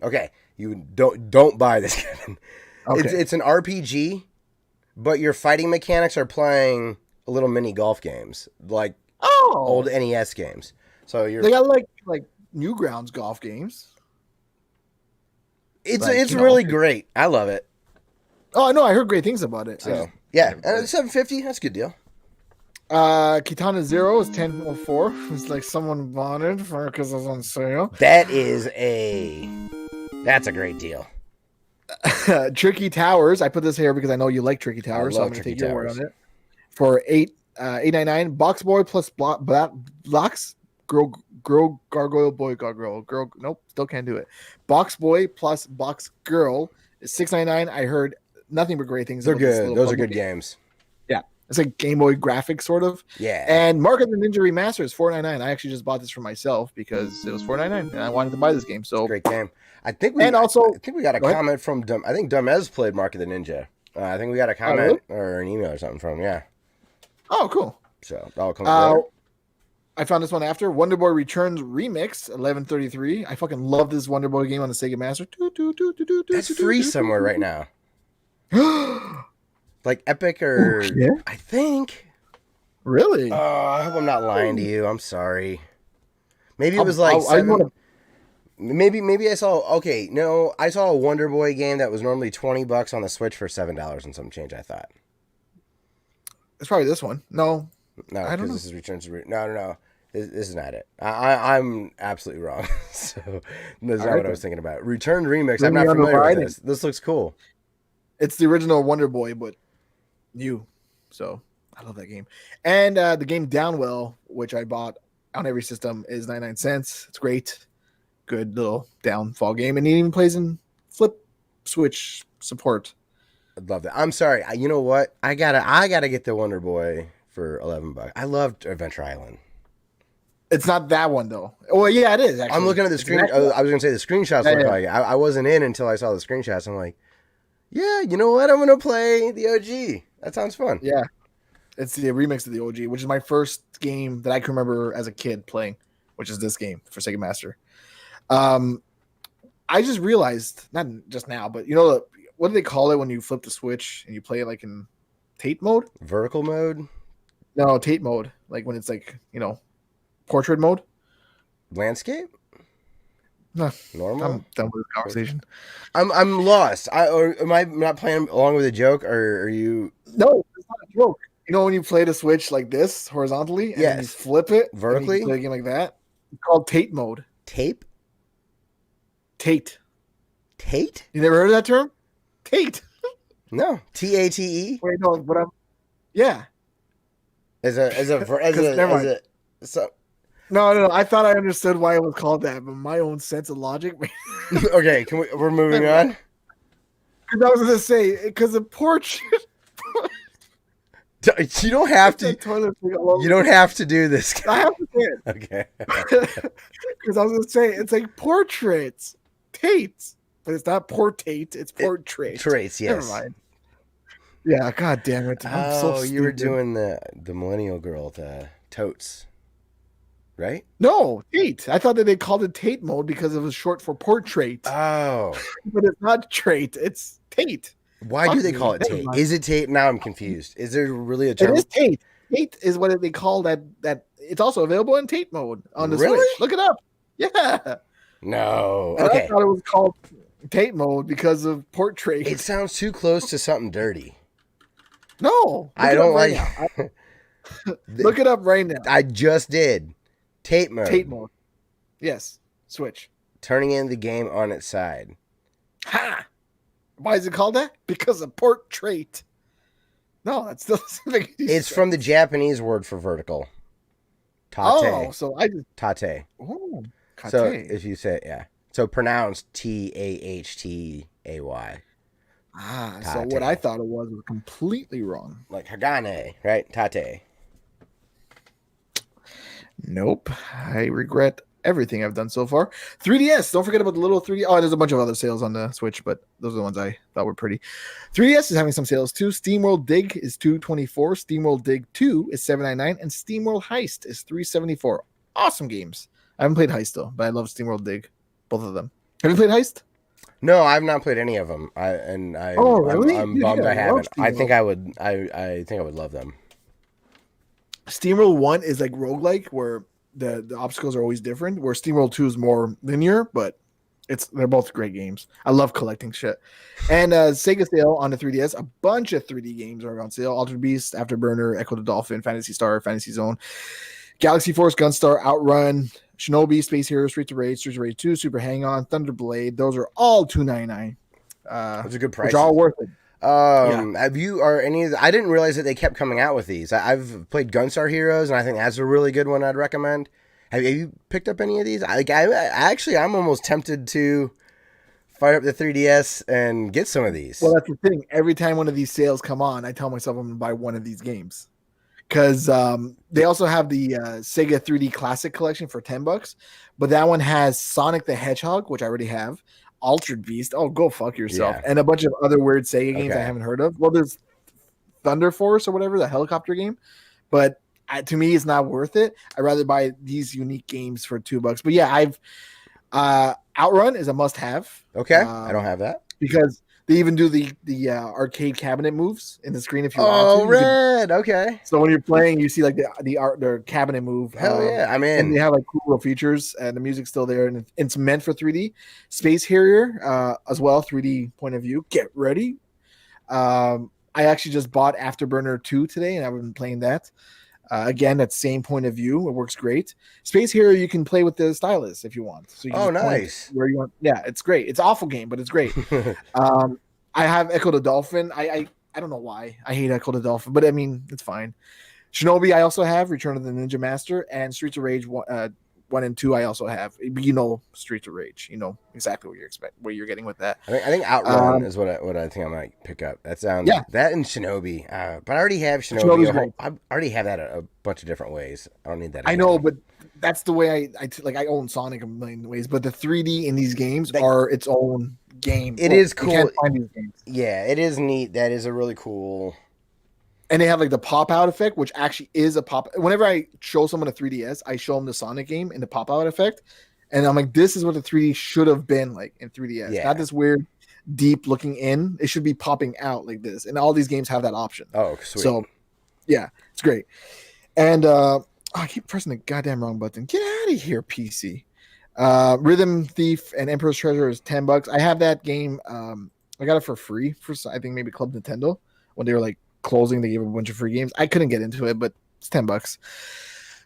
[SPEAKER 1] Okay, you don't buy this, Kevin. Okay. It's an RPG, but your fighting mechanics are playing little mini golf games like old NES games. So they
[SPEAKER 2] got like Newgrounds golf games.
[SPEAKER 1] It's really great. I love it.
[SPEAKER 2] Oh, I know. I heard great things about it.
[SPEAKER 1] So yeah, and $7.50. That's a good deal.
[SPEAKER 2] Katana Zero is $10.04. It's like someone bought it because it was on sale.
[SPEAKER 1] That's a great deal.
[SPEAKER 2] Tricky Towers. I put this here because I know you like Tricky Towers, so I'm going to take your word on it. For $8.99. Box Boy plus blocks. Girl, gargoyle, boy, gargoyle, girl. Nope, still can't do it. Box Boy plus Box Girl is $6.99. I heard nothing but great things.
[SPEAKER 1] They're good. Those are good games.
[SPEAKER 2] Yeah, it's like Game Boy graphics, sort of.
[SPEAKER 1] Yeah.
[SPEAKER 2] And Mark of the Ninja Remaster is $4.99. I actually just bought this for myself because it was $4.99 and I wanted to buy this game. So
[SPEAKER 1] great game. I think we got a comment from Dumb. I think Dumez played Mark of the Ninja. I think we got a comment or an email or something from him. Yeah.
[SPEAKER 2] Oh, cool.
[SPEAKER 1] So that'll come later.
[SPEAKER 2] I found this one after Wonder Boy Returns Remix, $11.33. I fucking love this Wonder Boy game on the Sega Master.
[SPEAKER 1] That's free somewhere right now. Like Epic or I think.
[SPEAKER 2] Really?
[SPEAKER 1] I hope I'm not lying to you. I'm sorry. Maybe it was like maybe I saw. Okay, no, I saw a Wonder Boy game that was normally $20 on the Switch for $7 and some change. I thought
[SPEAKER 2] it's probably this one. No,
[SPEAKER 1] because this is Returns to No. This is not it. I'm absolutely wrong. So that's not what I was thinking about. Return Remix. I'm not familiar with this. This looks cool.
[SPEAKER 2] It's the original Wonder Boy, but new. So I love that game. And the game Downwell, which I bought on every system, is 99 cents. It's great. Good little downfall game. And it even plays in flip switch support.
[SPEAKER 1] I love that. I'm sorry. You know what? I gotta get the Wonder Boy for $11. I loved Adventure Island.
[SPEAKER 2] It's not that one though. Well, yeah, it is. Actually,
[SPEAKER 1] I'm looking at the screen. I was gonna say the screenshots look like it. I wasn't in until I saw the screenshots. I'm like, yeah, you know what? I'm gonna play the OG. That sounds fun.
[SPEAKER 2] Yeah, it's the remix of the OG, which is my first game that I can remember as a kid playing, which is this game for Sega Master. I I just realized, not just now, but what do they call it when you flip the switch and you play it like in TATE mode?
[SPEAKER 1] Vertical mode?
[SPEAKER 2] No, TATE mode. Like when it's like, portrait mode.
[SPEAKER 1] Landscape?
[SPEAKER 2] No,
[SPEAKER 1] Normal?
[SPEAKER 2] I'm done with this conversation.
[SPEAKER 1] I'm lost. Am I not playing along with a joke, or are you?
[SPEAKER 2] No, it's not a joke. When you play the switch like this horizontally, and then you flip it
[SPEAKER 1] vertically,
[SPEAKER 2] and you play a game like that. It's called TATE mode.
[SPEAKER 1] Tape?
[SPEAKER 2] TATE.
[SPEAKER 1] TATE?
[SPEAKER 2] You never heard of that term? TATE.
[SPEAKER 1] No. TATE?
[SPEAKER 2] Wait, no, but yeah. No. I thought I understood why it was called that, but my own sense of logic.
[SPEAKER 1] Okay, we're moving on.
[SPEAKER 2] Because I was going to say, because the porch.
[SPEAKER 1] You don't have to. You don't have to do this.
[SPEAKER 2] I have to say it.
[SPEAKER 1] Okay.
[SPEAKER 2] Because I was going to say, it's like portraits. TATE. But it's not portrait, it's portrait.
[SPEAKER 1] Traits, yes.
[SPEAKER 2] Never mind. Yeah, god damn it. I'm so stupid.
[SPEAKER 1] You were doing the millennial girl, the totes, right?
[SPEAKER 2] No, TATE. I thought that they called it TATE mode because it was short for portrait.
[SPEAKER 1] Oh.
[SPEAKER 2] But it's not trait, it's TATE.
[SPEAKER 1] Why do they call it TATE? Is it TATE? Now I'm confused. Is there really a term?
[SPEAKER 2] It is TATE. TATE is what they call that. It's also available in TATE mode on the
[SPEAKER 1] Really?
[SPEAKER 2] Switch. Look it up. Yeah.
[SPEAKER 1] No.
[SPEAKER 2] And
[SPEAKER 1] okay.
[SPEAKER 2] I thought it was called TATE mode because of portrait.
[SPEAKER 1] It sounds too close to something dirty.
[SPEAKER 2] No.
[SPEAKER 1] I don't like
[SPEAKER 2] Look it up right now.
[SPEAKER 1] I just did. TATE mode.
[SPEAKER 2] TATE mode. Yes. Switch.
[SPEAKER 1] Turning in the game on its side.
[SPEAKER 2] Ha! Why is it called that? Because of portrait. No, that still doesn't make any sense.
[SPEAKER 1] It's from the Japanese word for vertical. Tate.
[SPEAKER 2] Oh, so I just...
[SPEAKER 1] Tate.
[SPEAKER 2] Oh, kate.
[SPEAKER 1] So if you say, yeah. So pronounced TAHTAY.
[SPEAKER 2] So what I thought it was completely wrong.
[SPEAKER 1] Like Hagane, right? Tate.
[SPEAKER 2] Nope. I regret everything I've done so far. 3DS. Don't forget about the little 3D. Oh, there's a bunch of other sales on the Switch, but those are the ones I thought were pretty. 3DS is having some sales too. Steamworld Dig is $224. Steamworld Dig 2 is $799, and Steamworld Heist is $374. Awesome games. I haven't played Heist though, but I love Steamworld Dig. Both of them. Have you played Heist?
[SPEAKER 1] No, I've not played any of them.
[SPEAKER 2] Really?
[SPEAKER 1] I'm bummed I haven't. I think I would. I think I would love them.
[SPEAKER 2] Steamworld 1 is like roguelike, where the obstacles are always different. Where Steamworld 2 is more linear, but they're both great games. I love collecting shit. And Sega sale on the 3DS. A bunch of 3D games are on sale: Altered Beast, Afterburner, Echo the Dolphin, Fantasy Star, Fantasy Zone, Galaxy Force, Gunstar, Outrun, Shinobi, Space Harrier, Streets of Rage 2, Super Hang On, Thunderblade. Those are all $299.
[SPEAKER 1] That's a good price.
[SPEAKER 2] Which are all worth it.
[SPEAKER 1] Have you or any of the, I didn't realize that they kept coming out with these. I've played Gunstar Heroes, and I think that's a really good one I'd recommend. Have you picked up any of these? I'm almost tempted to fire up the 3DS and get some of these.
[SPEAKER 2] Well, that's the thing. Every time one of these sales come on, I tell myself I'm going to buy one of these games. Because they also have the Sega 3D Classic Collection for $10, but that one has Sonic the Hedgehog, which I already have, Altered Beast. Oh, go fuck yourself. Yeah. And a bunch of other weird Sega games I haven't heard of. Well, there's Thunder Force or whatever, the helicopter game. But to me, it's not worth it. I'd rather buy these unique games for $2. But yeah, Outrun is a must-have.
[SPEAKER 1] Okay, I don't have that.
[SPEAKER 2] Because they even do the arcade cabinet moves in the screen if you want to.
[SPEAKER 1] Oh, red. Okay.
[SPEAKER 2] So when you're playing, you see like the cabinet move.
[SPEAKER 1] Hell yeah, I'm in.
[SPEAKER 2] And they have like cool little features, and the music's still there, and it's meant for 3D. Space Harrier as well, 3D point of view. Get ready. I actually just bought Afterburner 2 today, and I've been playing that. Again, that same point of view. It works great. Space Harrier, you can play with the stylus if you want. So you can
[SPEAKER 1] nice.
[SPEAKER 2] Where you want. Yeah, it's great. It's an awful game, but it's great. I have Echo the Dolphin. I don't know why. I hate Echo the Dolphin, but I mean, it's fine. Shinobi, I also have Return of the Ninja Master, and Streets of Rage 1 and 2 I also have. You know Streets of Rage. You know exactly what you're getting with that.
[SPEAKER 1] I think Outrun is what I think I might pick up. That sounds that and Shinobi. But I already have Shinobi. I already have that a bunch of different ways. I don't need that again.
[SPEAKER 2] I know, but that's the way I own Sonic a million ways, but the 3D in these games are its own game.
[SPEAKER 1] It is cool.
[SPEAKER 2] You can't find these games.
[SPEAKER 1] Yeah, it is neat. That is a really cool.
[SPEAKER 2] And they have like the pop out effect, which actually is a pop. Whenever I show someone a 3DS, I show them the Sonic game and the pop out effect, And I'm like, this is what the 3D should have been like in 3DS.
[SPEAKER 1] Yeah.
[SPEAKER 2] Not this weird, deep looking in. It should be popping out like this. And all these games have that option.
[SPEAKER 1] Oh, sweet.
[SPEAKER 2] So, yeah, it's great. And I keep pressing the goddamn wrong button. Get out of here, PC. Rhythm Thief and Emperor's Treasure is $10. I have that game. I got it for free for, I think, maybe Club Nintendo. When they were like closing, they gave a bunch of free games. I couldn't get into it, but it's $10.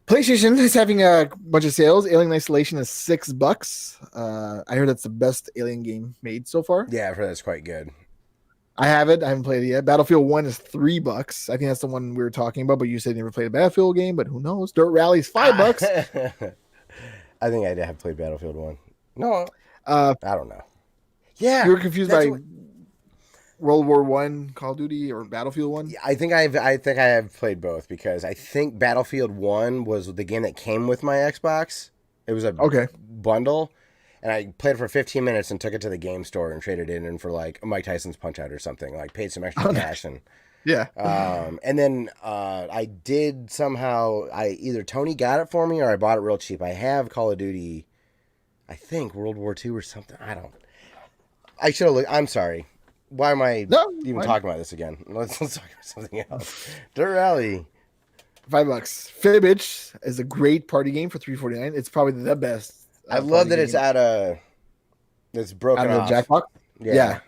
[SPEAKER 2] PlayStation is having a bunch of sales. Alien Isolation is $6. I heard that's the best Alien game made so far.
[SPEAKER 1] Yeah, I've heard that's quite good.
[SPEAKER 2] I have it. I haven't played it yet. Battlefield 1 is $3. I think that's the one we were talking about, but you said you never played a Battlefield game, but who knows? Dirt Rally is $5.
[SPEAKER 1] I think I have played Battlefield 1. No, I don't know. Yeah.
[SPEAKER 2] You were confused by World War I, Call of Duty, or Battlefield 1?
[SPEAKER 1] I think I have played both, because I think Battlefield 1 was the game that came with my Xbox. It was a bundle, and I played it for 15 minutes and took it to the game store and traded it in for like Mike Tyson's Punch-Out or something. Like paid some extra cash and
[SPEAKER 2] yeah.
[SPEAKER 1] And then I did somehow. Either Tony got it for me or I bought it real cheap. I have Call of Duty, I think World War II or something. I should have looked. I'm sorry. Why am I even talking about this again? Let's talk about something else. Dirt Rally.
[SPEAKER 2] $5. Fibbage is a great party game for $3.49. It's probably the best.
[SPEAKER 1] I love that it's it's broken
[SPEAKER 2] out of the Jackbox. Yeah.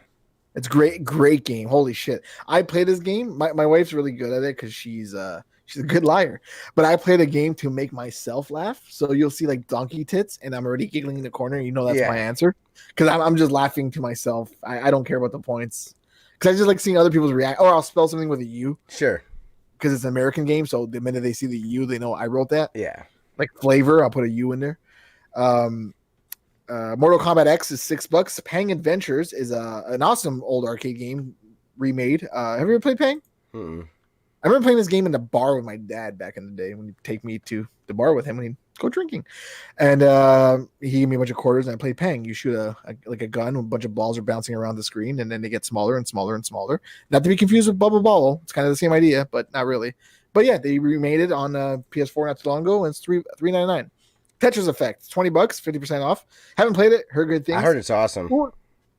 [SPEAKER 2] It's great game. Holy shit. I play this game. My wife's really good at it because she's a good liar. But I play the game to make myself laugh. So you'll see like donkey tits and I'm already giggling in the corner. You know that's my answer. Because I'm just laughing to myself. I don't care about the points. Because I just like seeing other people's react. Or I'll spell something with a U. Sure. Because it's an American game. So the minute they see the U, they know I wrote that. Yeah. Like flavor, I'll put a U in there. Mortal Kombat X is $6. Pang Adventures is an awesome old arcade game remade. Have you ever played Pang? I remember playing this game in the bar with my dad back in the day when he'd take me to the bar with him when he'd go drinking. And he gave me a bunch of quarters and I played Pang. You shoot a gun, a bunch of balls are bouncing around the screen and then they get smaller and smaller and smaller. Not to be confused with Bubble Bobble. It's kind of the same idea, but not really. But yeah, they remade it on PS4 not too long ago and it's $3.99. Tetris Effect, $20, 50% off. Haven't played it, heard good things.
[SPEAKER 1] I heard it's awesome.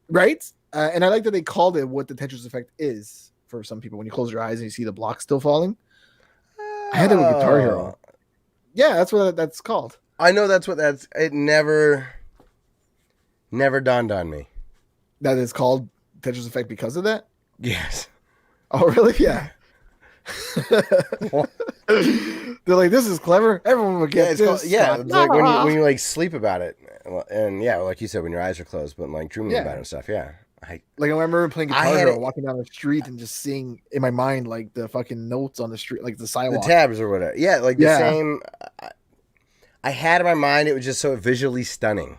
[SPEAKER 2] Right? And I like that they called it what the Tetris Effect is for some people. When you close your eyes and you see the blocks still falling. I had it with Guitar Hero. Yeah, that's what that's called.
[SPEAKER 1] I know it never dawned on me.
[SPEAKER 2] That it's called Tetris Effect because of that?
[SPEAKER 1] Yes.
[SPEAKER 2] Oh, really? Yeah. They're like, this is clever. Everyone would get this.
[SPEAKER 1] It's like when you like sleep about it, and yeah, like you said, when your eyes are closed, but like dreaming about it and stuff. Yeah, I remember
[SPEAKER 2] playing Guitar Hero, walking down the street and just seeing in my mind like the fucking notes on the street, like the sidewalk,
[SPEAKER 1] the tabs or whatever. Yeah, like the same. I had in my mind, it was just so visually stunning.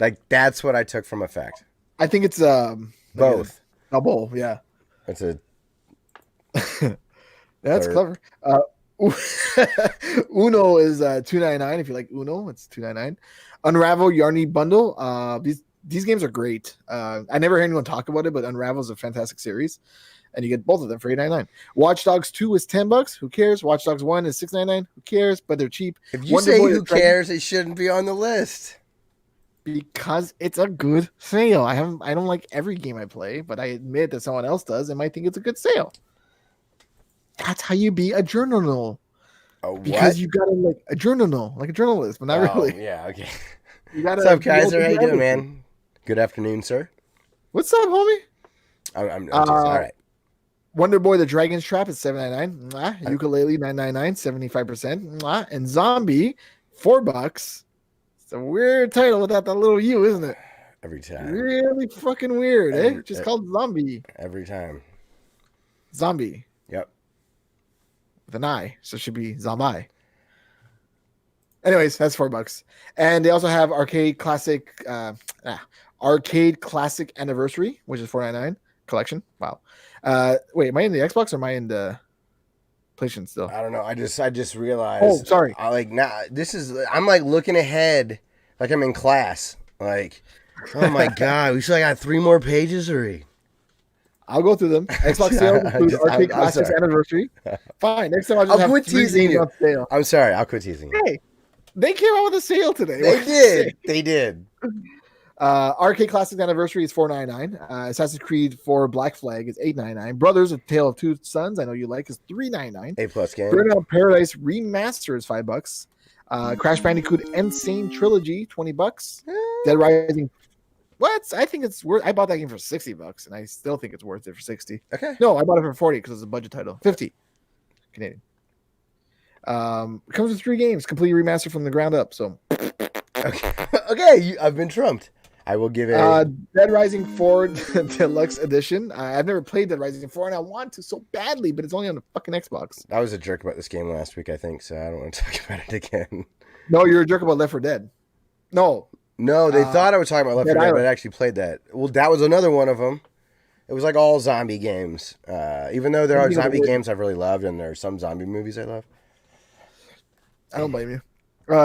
[SPEAKER 1] Like that's what I took from Effect.
[SPEAKER 2] I think it's
[SPEAKER 1] both.
[SPEAKER 2] Double, yeah.
[SPEAKER 1] It's a.
[SPEAKER 2] That's clever. Uno is $2.99. If you like Uno, it's $2.99. Unravel Yarny Bundle. These games are great. I never heard anyone talk about it, but Unravel is a fantastic series, and you get both of them for $8.99. Watch Dogs 2 is $10. Who cares? Watch Dogs 1 is $6.99. Who cares? But they're cheap.
[SPEAKER 1] If you say who cares, it shouldn't be on the list.
[SPEAKER 2] Because it's a good sale. I don't like every game I play, but I admit that someone else does and might think it's a good sale. That's how you be a journal. Because you gotta like a journal, like a journalist, but not really.
[SPEAKER 1] Yeah, okay.
[SPEAKER 2] What's
[SPEAKER 1] up, Kaiser? How you doing, man? Good afternoon, sir.
[SPEAKER 2] What's up, homie?
[SPEAKER 1] I'm just, all right.
[SPEAKER 2] Wonder Boy: The Dragon's Trap is $7.99. Ukulele $9.99, 75%. And Zombie $4. It's a weird title without that little U, isn't it?
[SPEAKER 1] Every time.
[SPEAKER 2] Really fucking weird, Just called Zombie.
[SPEAKER 1] Every time.
[SPEAKER 2] Zombie.
[SPEAKER 1] Yep.
[SPEAKER 2] With an I, so it should be Zombie. Anyways, that's $4. And they also have Arcade Classic Anniversary, which is $4.99 collection. Wow. Wait, am I in the Xbox or am I in the PlayStation still?
[SPEAKER 1] I don't know. I just realized.
[SPEAKER 2] Oh, sorry.
[SPEAKER 1] I'm like looking ahead, like I'm in class. Like, oh my god, we still got 3 more pages already.
[SPEAKER 2] I'll go through them. Xbox sale includes Arcade Classics Anniversary. Fine. Next time I'll just have
[SPEAKER 1] quit
[SPEAKER 2] 3
[SPEAKER 1] teasing
[SPEAKER 2] games
[SPEAKER 1] you.
[SPEAKER 2] on sale.
[SPEAKER 1] I'm sorry. I'll quit teasing you.
[SPEAKER 2] Hey, They came out with a sale today.
[SPEAKER 1] They did.
[SPEAKER 2] Arcade Classic Anniversary is $4.99. Assassin's Creed 4 Black Flag is $8.99. Brothers: A Tale of Two Sons, I know you like, is $3.99.
[SPEAKER 1] A+ game.
[SPEAKER 2] Burnout Paradise Remaster is $5. Crash Bandicoot Insane Trilogy, $20. Dead Rising. What? I think it's worth. I bought that game for $60, and I still think it's worth it for $60.
[SPEAKER 1] Okay.
[SPEAKER 2] No, I bought it for $40 because it's a budget title. $50 Canadian. It comes with 3 games, completely remastered from the ground up. So,
[SPEAKER 1] okay, I've been trumped. I will give it.
[SPEAKER 2] Dead Rising 4 Deluxe Edition. I've never played Dead Rising 4, and I want to so badly, but it's only on the fucking Xbox.
[SPEAKER 1] I was a jerk about this game last week, I think, so I don't want to talk about it again.
[SPEAKER 2] No, you're a jerk about Left 4 Dead. No,
[SPEAKER 1] they thought I was talking about Left 4 Dead, but I actually played that. Well, that was another one of them. It was like all zombie games. Even though there are zombie games I've really loved, and there are some zombie movies I love.
[SPEAKER 2] I don't blame you.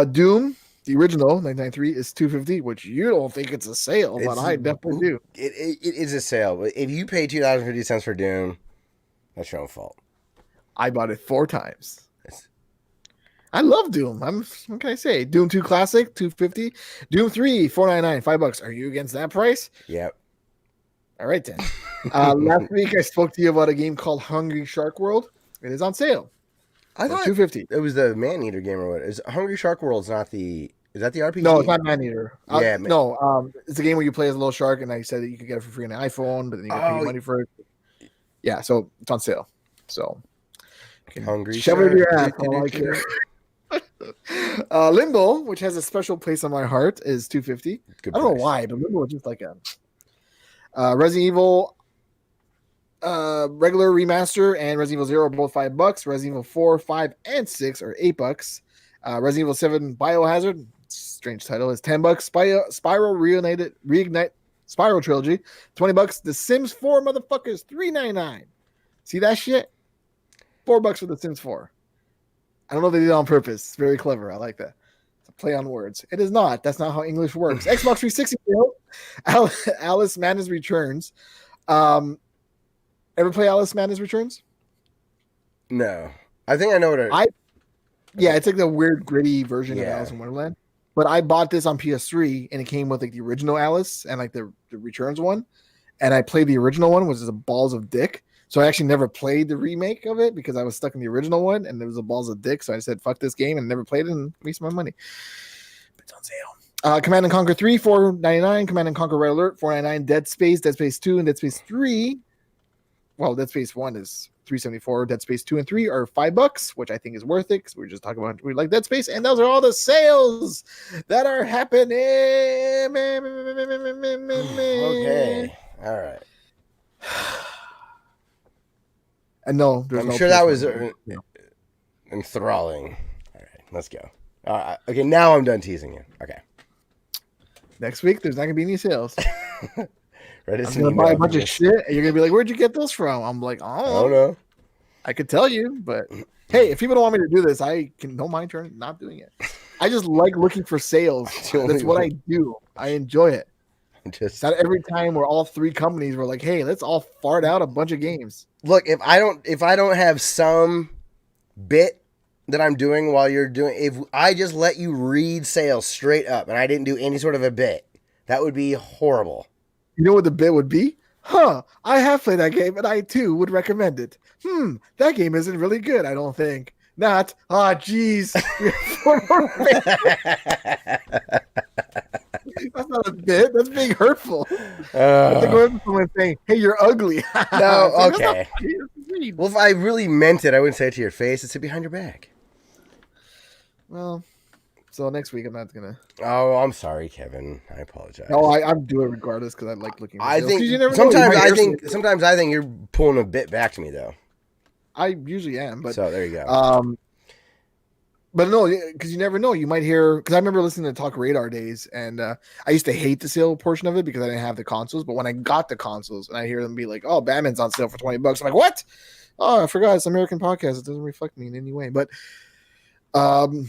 [SPEAKER 2] Doom, the original 1993, is $250, which you don't think it's a sale, but I definitely do.
[SPEAKER 1] It is a sale, but if you pay $2.50 for Doom, that's your own fault.
[SPEAKER 2] I bought it 4 times. I love Doom. What can I say? Doom 2 Classic, $250. Doom 3, $4.99, $5. Are you against that price?
[SPEAKER 1] Yep.
[SPEAKER 2] All right, then. Last week I spoke to you about a game called Hungry Shark World. It is on sale.
[SPEAKER 1] I thought
[SPEAKER 2] $250.
[SPEAKER 1] It was the Man-Eater game or what? Is Hungry Shark World's not the... Is that the RPG?
[SPEAKER 2] No, it's not Man-Eater.
[SPEAKER 1] Yeah.
[SPEAKER 2] It's a game where you play as a little shark, and I said that you could get it for free on an iPhone, but then you got to pay money for it. Yeah, so it's on sale. So
[SPEAKER 1] Hungry
[SPEAKER 2] shove
[SPEAKER 1] Shark.
[SPEAKER 2] it in your ass. I like it. Limbo, which has a special place on my heart, is $250. I don't know why, but Limbo is just like a Resident Evil regular remaster and Resident Evil 0 are both $5. Resident Evil 4, 5, and 6 are $8. Resident Evil 7 Biohazard, strange title, is $10. Spyro Reignite Spyro Trilogy, $20. The Sims 4 motherfuckers, $3.99. See that shit? $4 for The Sims 4. I don't know if they did it on purpose. It's very clever. I like that. It's a play on words. It is not. That's not how English works. Xbox 360 Alice Madness Returns. Ever play Alice Madness Returns?
[SPEAKER 1] No. I think I know what it...
[SPEAKER 2] Yeah, it's like the weird gritty version of Alice in Wonderland. But I bought this on PS3, and it came with like the original Alice and like the Returns one. And I played the original one, which is a Balls of Dick. So I actually never played the remake of it because I was stuck in the original one, and there was a Balls of Dick. So I said, fuck this game, and never played it and wasted my money. But it's on sale. Command & Conquer 3, $4.99. Command & Conquer Red Alert, $4.99. Dead Space 2, and Dead Space 3. Well, Dead Space 1 is $3.74. Dead Space 2 and 3 are $5, which I think is worth it because we were just talking about we like Dead Space, and those are all the sales that are happening.
[SPEAKER 1] Okay. All right.
[SPEAKER 2] And no,
[SPEAKER 1] I'm sure that was enthralling. All right, let's go. Okay, now I'm done teasing you. Okay.
[SPEAKER 2] Next week, there's not going to be any sales.
[SPEAKER 1] I'm
[SPEAKER 2] going to buy a bunch of shit, and you're going to be like, where'd you get those from? I'm like, I don't know. I could tell you, but hey, if people don't want me to do this, I don't mind not doing it. I just like looking for sales. That's what I do. I enjoy it. Not every time where all 3 companies were like, hey, let's all fart out a bunch of games.
[SPEAKER 1] Look, if I don't have some bit that I'm doing while you're doing, if I just let you read sales straight up and I didn't do any sort of a bit, that would be horrible.
[SPEAKER 2] You know what the bit would be? I have played that game and I too would recommend it. That game isn't really good, I don't think. Not. Jeez. That's not a bit. That's being hurtful. That's like going to someone saying, hey, you're ugly.
[SPEAKER 1] No, okay. Well, if I really meant it, I wouldn't say it to your face. I'd say behind your back.
[SPEAKER 2] Well, so next week I'm not going to.
[SPEAKER 1] Oh, I'm sorry, Kevin. I apologize.
[SPEAKER 2] No, I'm doing it regardless because I like looking for
[SPEAKER 1] I
[SPEAKER 2] sales.
[SPEAKER 1] think sometimes I think you're pulling a bit back to me, though.
[SPEAKER 2] I usually am. But
[SPEAKER 1] so there you go.
[SPEAKER 2] But no, because you never know. You might hear, because I remember listening to Talk Radar days, and I used to hate the sale portion of it because I didn't have the consoles. But when I got the consoles and I hear them be like, oh, Batman's on sale for $20, I'm like, what? Oh, I forgot it's an American podcast. It doesn't reflect me in any way. But you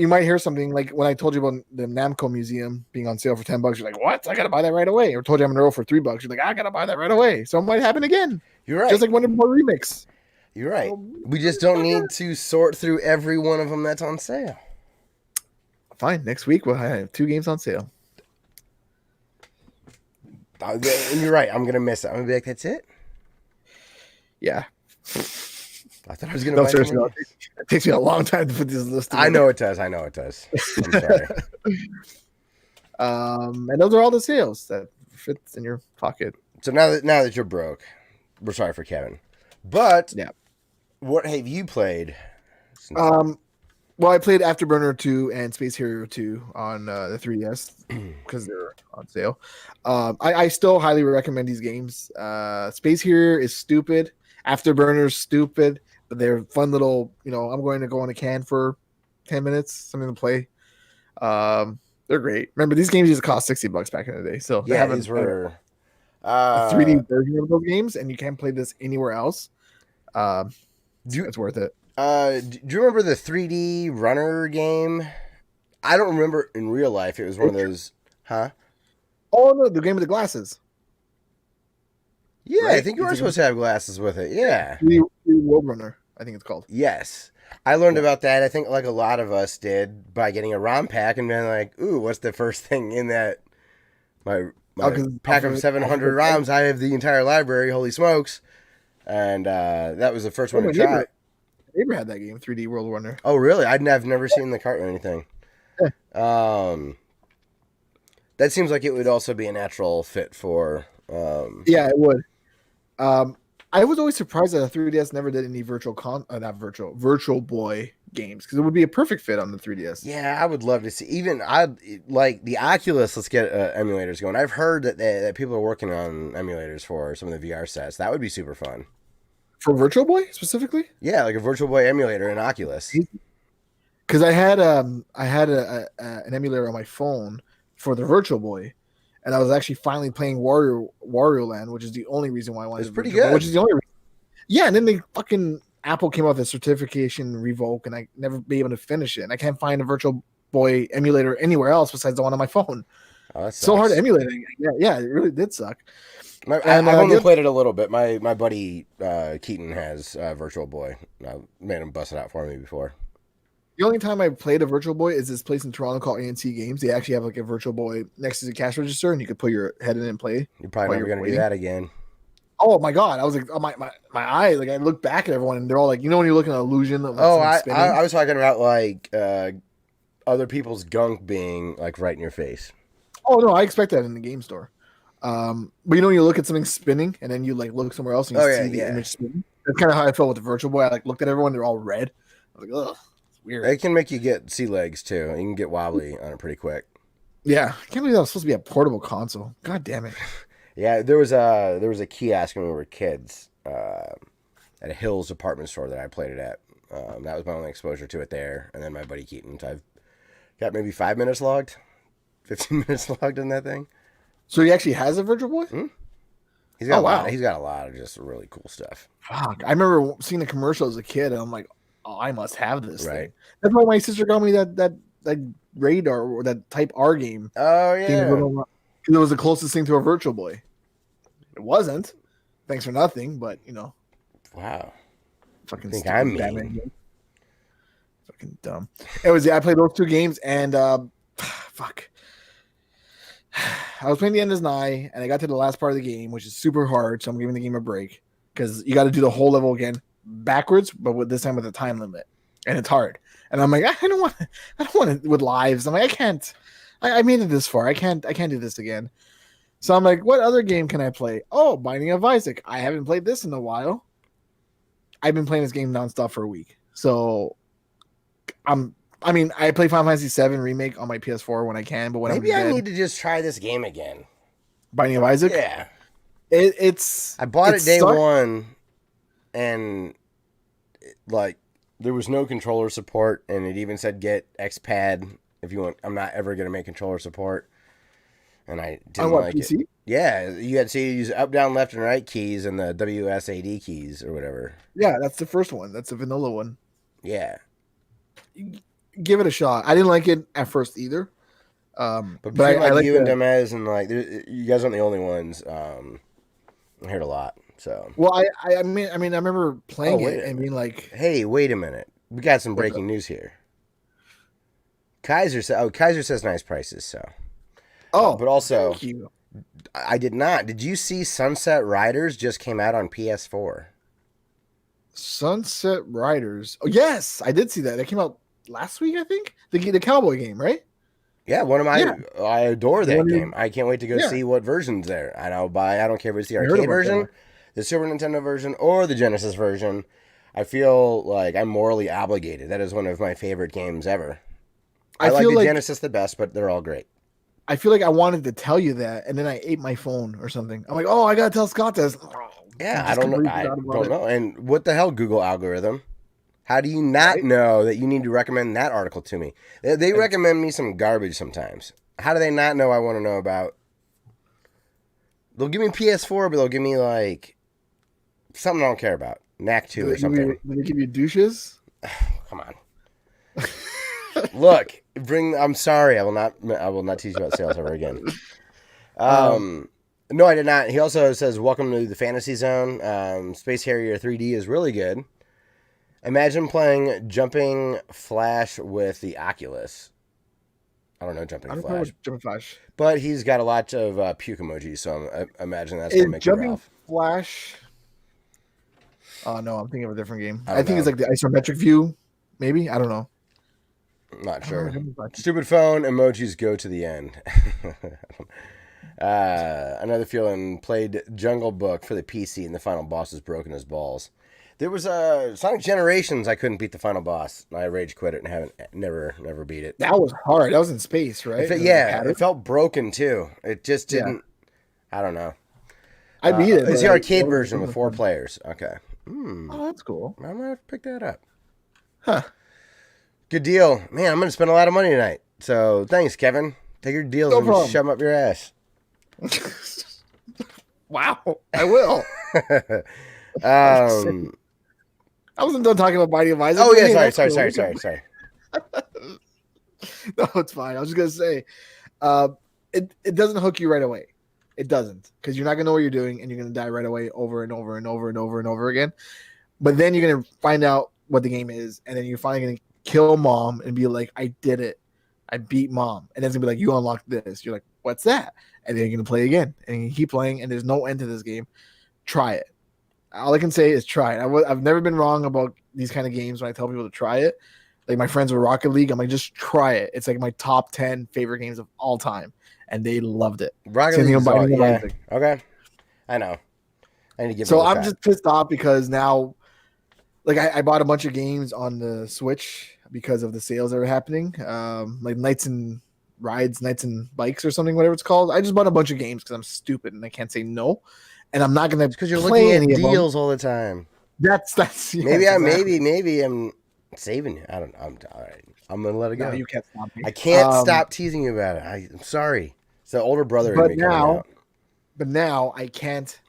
[SPEAKER 2] might hear something like when I told you about the Namco Museum being on sale for $10, you're like, what? I got to buy that right away. Or told you I'm going to roll for $3, you're like, I got to buy that right away. So it might happen again.
[SPEAKER 1] You're right.
[SPEAKER 2] Just like Wonder Boy Remix.
[SPEAKER 1] You're right. We just don't need to sort through every one of them that's on sale.
[SPEAKER 2] Fine. Next week we'll have 2 games on sale.
[SPEAKER 1] And you're right. I'm gonna miss it. I'm gonna be like, that's it.
[SPEAKER 2] Yeah.
[SPEAKER 1] I thought I was gonna buy
[SPEAKER 2] seriously, it takes me a long time to put this list together.
[SPEAKER 1] I know it does. I'm sorry.
[SPEAKER 2] And those are all the sales that fits in your pocket.
[SPEAKER 1] So now that you're broke, we're sorry for Kevin. But
[SPEAKER 2] yeah,
[SPEAKER 1] what have you played?
[SPEAKER 2] Well, I played Afterburner 2 and Space Harrier 2 on the 3DS because they're on sale. I still highly recommend these games. Space Harrier is stupid. Afterburner is stupid, but they're fun little, I'm going to go on a can for 10 minutes, something to play. They're great. Remember, these games used to cost $60 back in the day. So they have
[SPEAKER 1] these were
[SPEAKER 2] a 3D version of those games, and you can't play this anywhere else. It's worth it.
[SPEAKER 1] Do you remember the 3D runner game? I don't remember in real life. It was one of those, huh?
[SPEAKER 2] Oh no, the game with the glasses.
[SPEAKER 1] Yeah, right? I think you were supposed to have glasses with it. Yeah,
[SPEAKER 2] 3D World Runner, I think it's called.
[SPEAKER 1] Yes, I learned about that. I think like a lot of us did by getting a ROM pack and being like, "Ooh, what's the first thing in that?" My pack of 700 ROMs. I have the entire library. Holy smokes! And that was the first one to try.
[SPEAKER 2] Neighbor had that game, 3D World Runner.
[SPEAKER 1] Oh, really? I've never seen the cart or anything.
[SPEAKER 2] Yeah.
[SPEAKER 1] That seems like it would also be a natural fit for.
[SPEAKER 2] Yeah, it would. I was always surprised that the 3DS never did any Virtual Boy games because it would be a perfect fit on the 3DS.
[SPEAKER 1] Yeah, I would love to see. Even like the Oculus. Let's get emulators going. I've heard that people are working on emulators for some of the VR sets. That would be super fun.
[SPEAKER 2] For Virtual Boy specifically?
[SPEAKER 1] Yeah, like a Virtual Boy emulator in Oculus.
[SPEAKER 2] Because I had an emulator on my phone for the Virtual Boy, and I was actually finally playing Wario Land, which is the only reason why I wanted.
[SPEAKER 1] It's pretty good.
[SPEAKER 2] Which is the only reason. Yeah, and then the fucking Apple came out with a certification revoke, and I never be able to finish it. And I can't find a Virtual Boy emulator anywhere else besides the one on my phone.
[SPEAKER 1] Oh, that's
[SPEAKER 2] so hard to emulate it. Yeah, it really did suck.
[SPEAKER 1] I've only played it a little bit. My buddy Keaton has Virtual Boy. I made him bust it out for me before.
[SPEAKER 2] The only time I played a Virtual Boy is this place in Toronto called ANC Games. They actually have like a Virtual Boy next to the cash register, and you could put your head in and play.
[SPEAKER 1] You're probably never going to do that again.
[SPEAKER 2] Oh my god! I was like, oh, my eyes. Like I look back at everyone, and they're all like, when you look at an illusion. Of
[SPEAKER 1] I was talking about like other people's gunk being like right in your face.
[SPEAKER 2] Oh no, I expect that in the game store. But you look at something spinning, and then you like look somewhere else, and you see the image spinning. That's kind of how I felt with the Virtual Boy. I like looked at everyone; they're all red. I was like, ugh, it's weird.
[SPEAKER 1] It can make you get sea legs too. You can get wobbly on it pretty quick.
[SPEAKER 2] Yeah, I can't believe that was supposed to be a portable console. God damn it.
[SPEAKER 1] Yeah, there was a kiosk when we were kids at a Hills department store that I played it at. That was my only exposure to it there, and then my buddy Keaton. So I've got maybe 5 minutes logged, 15 minutes logged in that thing.
[SPEAKER 2] So he actually has a Virtual Boy?
[SPEAKER 1] Hmm? He's got a lot of just really cool stuff.
[SPEAKER 2] Fuck. I remember seeing the commercial as a kid, and I'm like, oh, I must have this
[SPEAKER 1] thing.
[SPEAKER 2] That's why my sister got me that Radar or that Type R game.
[SPEAKER 1] Oh, yeah.
[SPEAKER 2] Because it was the closest thing to a Virtual Boy. It wasn't. Thanks for nothing, but,
[SPEAKER 1] Wow.
[SPEAKER 2] Fucking
[SPEAKER 1] think I'm mean.
[SPEAKER 2] Fucking dumb. Anyways, I played those 2 games, and fuck. I was playing the end is nigh, and I got to the last part of the game, which is super hard. So I'm giving the game a break because you got to do the whole level again backwards, but this time with a time limit, and it's hard. And I'm like, I don't want it with lives. I'm like, I can't. I made it this far. I can't do this again. So I'm like, what other game can I play? Oh, Binding of Isaac. I haven't played this in a while. I've been playing this game nonstop for a week. So I play Final Fantasy VII Remake on my PS4 when I can, but when
[SPEAKER 1] maybe I need to just try this game again.
[SPEAKER 2] Binding of Isaac?
[SPEAKER 1] Yeah.
[SPEAKER 2] I
[SPEAKER 1] bought it day one, and like there was no controller support, and it even said get XPad if you want. I'm not ever going to make controller support, and I didn't like PC? It. Yeah, you had to use up, down, left, and right keys and the WSAD keys or whatever.
[SPEAKER 2] Yeah, that's the first one. That's the vanilla one.
[SPEAKER 1] Yeah.
[SPEAKER 2] Give it a shot. I didn't like it at first either.
[SPEAKER 1] But I like you and Demez and like you guys aren't the only ones. I heard a lot. So
[SPEAKER 2] well, I mean I remember playing it and being like,
[SPEAKER 1] "Hey, wait a minute, we got some breaking news here. Kaiser says nice prices. So. But also,
[SPEAKER 2] thank you.
[SPEAKER 1] I did not. Did you see Sunset Riders just came out on PS4?
[SPEAKER 2] Sunset Riders. Oh, yes, I did see that. It came out last week, I think. The cowboy game, right?
[SPEAKER 1] Yeah, I adore that game. I can't wait to go
[SPEAKER 2] Yeah.
[SPEAKER 1] see what version's there. I don't care if it's the arcade version, the Super Nintendo version, or the Genesis version. I feel like I'm morally obligated. That is one of my favorite games ever. I like the Genesis the best, but they're all great.
[SPEAKER 2] I feel like I wanted to tell you that, and then I ate my phone or something. I'm like, oh, I gotta tell Scott this.
[SPEAKER 1] Yeah, I don't know. And what the hell, Google algorithm? How do you not know that you need to recommend that article to me? They recommend me some garbage sometimes. How do they not know I want to know about? They'll give me PS4, but they'll give me like something I don't care about. Knack 2 or something.
[SPEAKER 2] Did they give you douches?
[SPEAKER 1] Come on. Look, I'm sorry. I will not teach you about sales ever again. No, I did not. He also says, welcome to the Fantasy Zone. Space Harrier 3D is really good. Imagine playing Jumping Flash with the Oculus. I don't know Jumping Flash. But he's got a lot of puke emojis, so I imagine that's going to make you
[SPEAKER 2] Jumping
[SPEAKER 1] laugh.
[SPEAKER 2] Flash. Oh, no, I'm thinking of a different game. I think it's like the isometric view, maybe? I don't know.
[SPEAKER 1] I'm not sure. Stupid phone emojis go to the end. Another feeling, played Jungle Book for the PC and the final boss was broken as balls. There was Sonic Generations. I couldn't beat the final boss. I rage quit it and never beat it.
[SPEAKER 2] That was hard. That was in space, right?
[SPEAKER 1] It felt broken too. It just didn't. Yeah. I don't know.
[SPEAKER 2] I beat it.
[SPEAKER 1] It's the arcade version with 4 players. Okay.
[SPEAKER 2] Oh, that's cool.
[SPEAKER 1] I might have to pick that up.
[SPEAKER 2] Huh.
[SPEAKER 1] Good deal. Man, I'm going to spend a lot of money tonight. So thanks, Kevin. Take your deals and shove them up your ass.
[SPEAKER 2] Wow. I will. I wasn't done talking about Binding of Isaac.
[SPEAKER 1] Oh, yeah. Sorry.
[SPEAKER 2] No, it's fine. I was just going to say, it doesn't hook you right away. It doesn't. Because you're not going to know what you're doing, and you're going to die right away over and over and over and over and over again. But then you're going to find out what the game is, and then you're finally going to kill mom and be like, I did it. I beat mom. And then it's going to be like, you unlocked this. You're like, what's that? And then you're going to play again. And you keep playing, and there's no end to this game. Try it. All I can say is try it. I've never been wrong about these kind of games when I tell people to try it. Like my friends with Rocket League, I'm like, just try it. It's like my top 10 favorite games of all time. And they loved it.
[SPEAKER 1] Rocket League is okay. I know. I need to give
[SPEAKER 2] So I'm just pissed off because now, like I bought a bunch of games on the Switch because of the sales that are happening. Like Knights and Bikes or something, whatever it's called. I just bought a bunch of games because I'm stupid and I can't say no. And I'm not gonna
[SPEAKER 1] because you're looking at deals all the time.
[SPEAKER 2] That's
[SPEAKER 1] maybe I'm saving you. I don't know. I'm all right. I'm gonna let it go.
[SPEAKER 2] No, you can't stop me.
[SPEAKER 1] I can't stop teasing you about it. I'm sorry. It's the older brother in me coming out.
[SPEAKER 2] But now I can't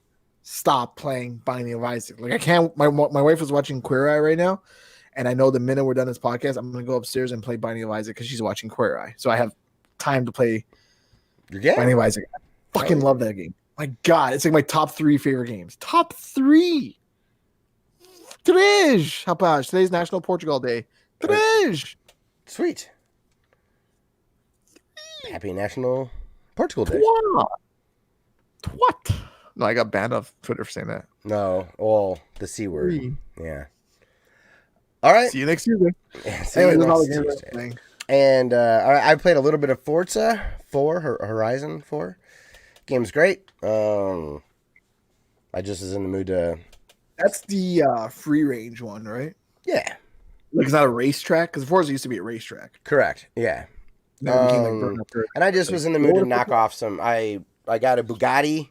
[SPEAKER 2] stop playing Binding of Isaac. Like I can't. My wife was watching Queer Eye right now, and I know the minute we're done this podcast, I'm gonna go upstairs and play Binding of Isaac because she's watching Queer Eye. So I have time to play Binding of Isaac. I fucking love that game. My God, it's like my top 3 favorite games. Top 3. Três, rapaz. Today's National Portugal Day. Três.
[SPEAKER 1] Sweet. Happy National Portugal Day.
[SPEAKER 2] What? No, I got banned off Twitter for saying that.
[SPEAKER 1] No, well, the C word. Yeah. All right.
[SPEAKER 2] See you next Tuesday.
[SPEAKER 1] Yeah, see you next Tuesday. And I played a little bit of Forza Horizon 4. Game's great. I just was in the mood to.
[SPEAKER 2] That's the free range one, right?
[SPEAKER 1] Yeah.
[SPEAKER 2] Like it's not a racetrack because Forza used to be a racetrack.
[SPEAKER 1] Correct. Yeah. And I just was in the mood to knock off some. I got a Bugatti.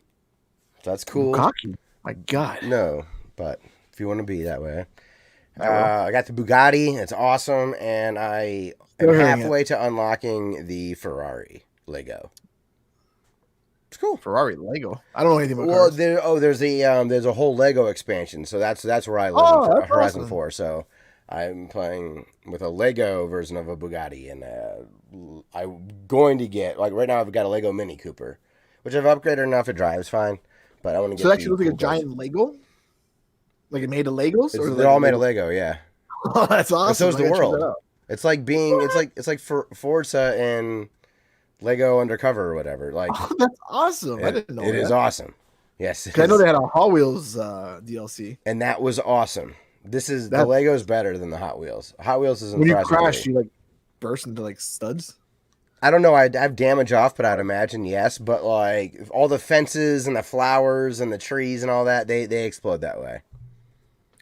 [SPEAKER 1] So that's cool.
[SPEAKER 2] Bugatti? My God.
[SPEAKER 1] No, but if you want to be that way, I got the Bugatti. It's awesome, and I am halfway to unlocking the Ferrari Lego. It's cool.
[SPEAKER 2] Ferrari Lego. I don't know anything about cars.
[SPEAKER 1] There's a whole Lego expansion. So that's where I live in Horizon 4. So I'm playing with a Lego version of a Bugatti, and I'm going to get right now I've got a Lego Mini Cooper, which I've upgraded enough it drives fine, but I want to get.
[SPEAKER 2] So it actually looks like a giant Lego. Like it made of Legos,
[SPEAKER 1] they're all made of Lego. Yeah.
[SPEAKER 2] Oh, that's awesome.
[SPEAKER 1] And so is the world. It's like for Forza and Lego Undercover or whatever. Like,
[SPEAKER 2] oh, that's awesome. I didn't know
[SPEAKER 1] it
[SPEAKER 2] that.
[SPEAKER 1] is awesome. Yes,
[SPEAKER 2] I know they had a Hot Wheels DLC,
[SPEAKER 1] and that was awesome. The
[SPEAKER 2] that
[SPEAKER 1] Lego's better than the Hot Wheels. Hot Wheels is
[SPEAKER 2] when you
[SPEAKER 1] impressive.
[SPEAKER 2] crash, you like burst into like studs.
[SPEAKER 1] I don't know. I have damage off, but I'd imagine yes. But like all the fences and the flowers and the trees and all that, they explode that way.